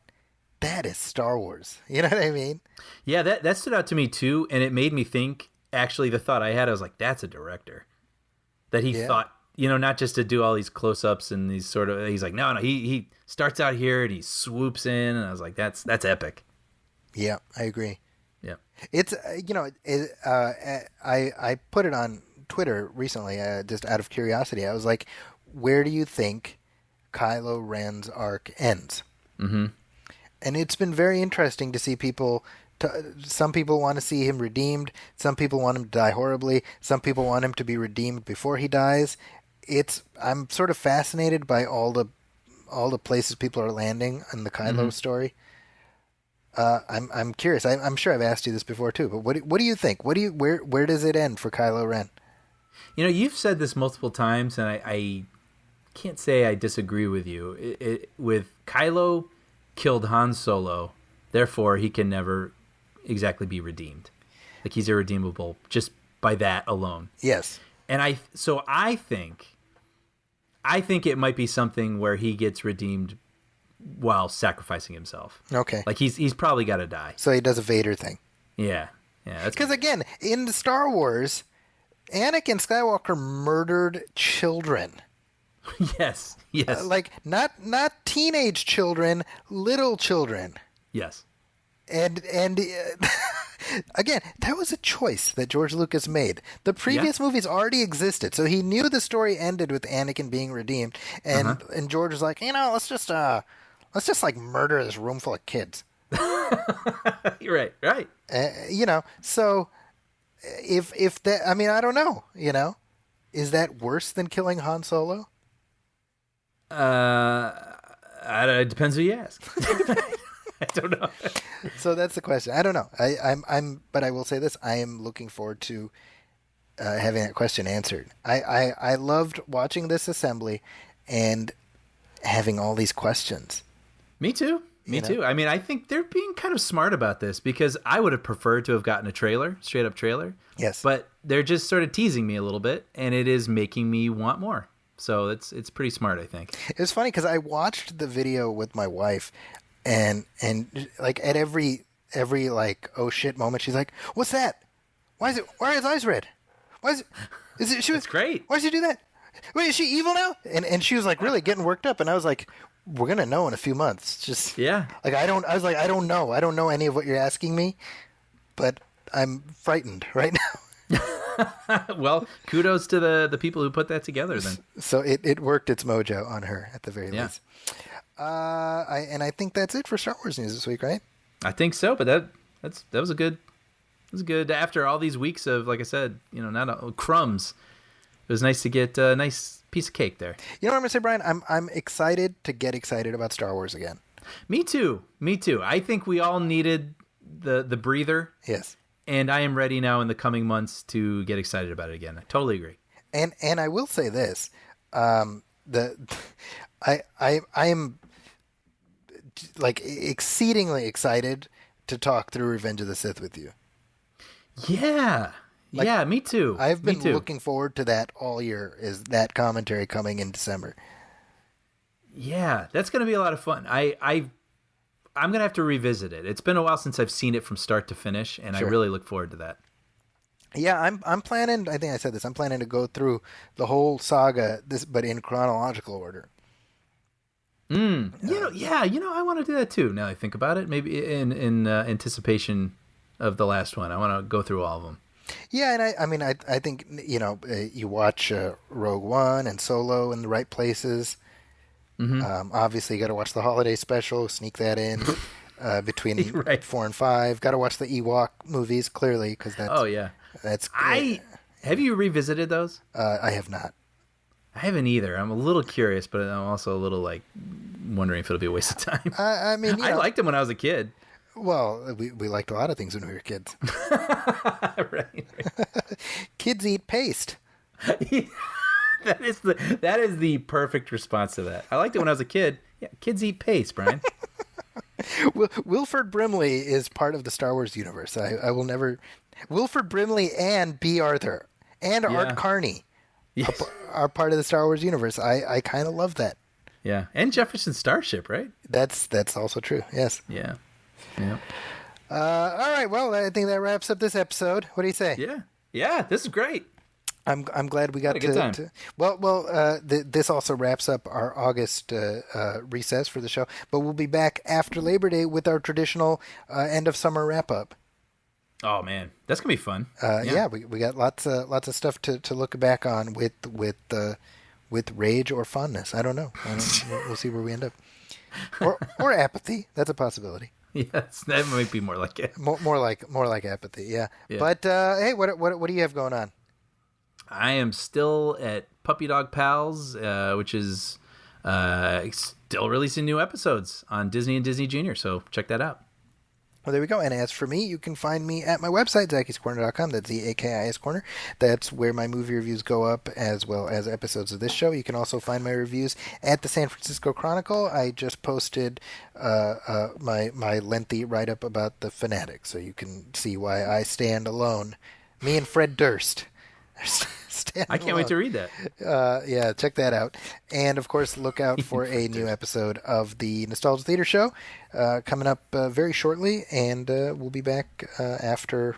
is Star Wars. You know what I mean? Yeah, that stood out to me too, and it made me think. Actually, the thought I had, I was like, that's a director. That he thought, not just to do all these close-ups and these sort of. He's like, no, he starts out here and he swoops in, and I was like, that's epic. Yeah, I agree. Yeah. It's I put it on Twitter recently, just out of curiosity. I was like, where do you think Kylo Ren's arc ends? Mm-hmm. And it's been very interesting to see people. Some people want to see him redeemed. Some people want him to die horribly. Some people want him to be redeemed before he dies. I'm sort of fascinated by all the places people are landing in the Kylo story. I'm curious. I'm sure I've asked you this before too, but what do you think? Where does it end for Kylo Ren? You know, you've said this multiple times, and I can't say I disagree with you. With Kylo killed Han Solo, therefore he can never exactly be redeemed. Like, he's irredeemable just by that alone. Yes. And I think it might be something where he gets redeemed while sacrificing himself. Okay. Like, he's probably got to die. So he does a Vader thing. Yeah. That's Because again, in the Star Wars, Anakin Skywalker murdered children. yes. Like not teenage children, little children. Yes. And again, that was a choice that George Lucas made. The previous movies already existed, so he knew the story ended with Anakin being redeemed, and George was like, let's just like murder this room full of kids. You're right. So if that, I mean, I don't know, is that worse than killing Han Solo? It depends who you ask. I don't know. So that's the question. I don't know. But I will say this: I am looking forward to having that question answered. I loved watching this assembly and having all these questions. Me too. I mean, I think they're being kind of smart about this, because I would have preferred to have gotten a straight up trailer. Yes. But they're just sort of teasing me a little bit, and it is making me want more. So it's pretty smart, I think. It was funny because I watched the video with my wife, and like at every like oh shit moment, she's like, "What's that? Why are his eyes red? Why is it? She was That's great. Why did she do that? Wait, is she evil now?" And she was like really getting worked up, and I was like, "We're gonna know in a few months." Just like I was like, I don't know. I don't know any of what you're asking me, but I'm frightened right now. Well, kudos to the people who put that together then. So it worked its mojo on her at the very least. I think that's it for Star Wars news this week, right? I think so, but that was a good. It was good after all these weeks of, like I said, not crumbs. It was nice to get a nice piece of cake there. You know what I'm gonna say, Brian? I'm excited to get excited about Star Wars again. Me too. I think we all needed the breather. Yes. And I am ready now in the coming months to get excited about it again. I totally agree. And I will say this, I am like exceedingly excited to talk through Revenge of the Sith with you. Yeah. Me too. I've been looking forward to that all year, is that commentary coming in December. Yeah, that's going to be a lot of fun. I'm going to have to revisit it. It's been a while since I've seen it from start to finish, and sure. I really look forward to that. Yeah, I'm planning, I think I said this, I'm planning to go through the whole saga, but in chronological order. I want to do that too, now I think about it. Maybe in anticipation of the last one. I want to go through all of them. Yeah, and I think, you watch Rogue One and Solo in the right places. Mm-hmm. Obviously, you got to watch the holiday special. Sneak that in between right. 4 and 5. Got to watch the Ewok movies clearly, because that's that's good. Have you revisited those? I have not. I haven't either. I'm a little curious, but I'm also a little wondering if it'll be a waste of time. I liked them when I was a kid. Well, we liked a lot of things when we were kids. right. Kids eat paste. That is the perfect response to that. I liked it when I was a kid. Yeah, kids eat paste, Brian. Wilford Brimley is part of the Star Wars universe. I will never. Wilford Brimley and B. Arthur and Art Carney are part of the Star Wars universe. I kind of love that. Yeah, and Jefferson Starship, right? That's also true. Yes. Yeah. All right. Well, I think that wraps up this episode. What do you say? Yeah. This is great. I'm glad we got a good time. This also wraps up our August recess for the show, but we'll be back after Labor Day with our traditional end of summer wrap up. Oh man, that's gonna be fun. We got lots of stuff to look back on with rage or fondness. I don't know. We'll see where we end up, or apathy. That's a possibility. Yes, that might be more like it. More like apathy. Yeah. But hey, what do you have going on? I am still at Puppy Dog Pals, which is still releasing new episodes on Disney and Disney Junior, so check that out. Well, there we go. And as for me, you can find me at my website, Zaki'sCorner.com. That's ZAKIS Corner. That's where my movie reviews go up, as well as episodes of this show. You can also find my reviews at the San Francisco Chronicle. I just posted my lengthy write-up about The Fanatic, so you can see why I stand alone. Me and Fred Durst. I can't wait to read that. Yeah, check that out. And, of course, look out for a new episode of the Nostalgia Theater Show coming up very shortly. And we'll be back after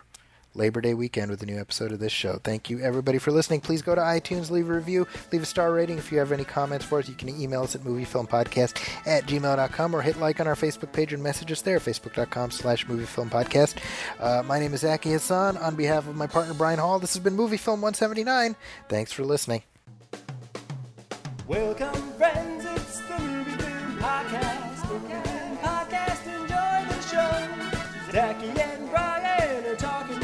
Labor Day weekend with a new episode of this show. Thank you, everybody, for listening. Please go to iTunes, leave a review, leave a star rating. If you have any comments for us, you can email us at moviefilmpodcast@gmail.com or hit like on our Facebook page and message us there, facebook.com/moviefilmpodcast. My name is Zaki Hassan. On behalf of my partner, Brian Hall, this has been Movie Film 179. Thanks for listening. Welcome, friends, it's the Movie Film Podcast. Movie Film Podcast, enjoy the show. Jackie and Brian are talking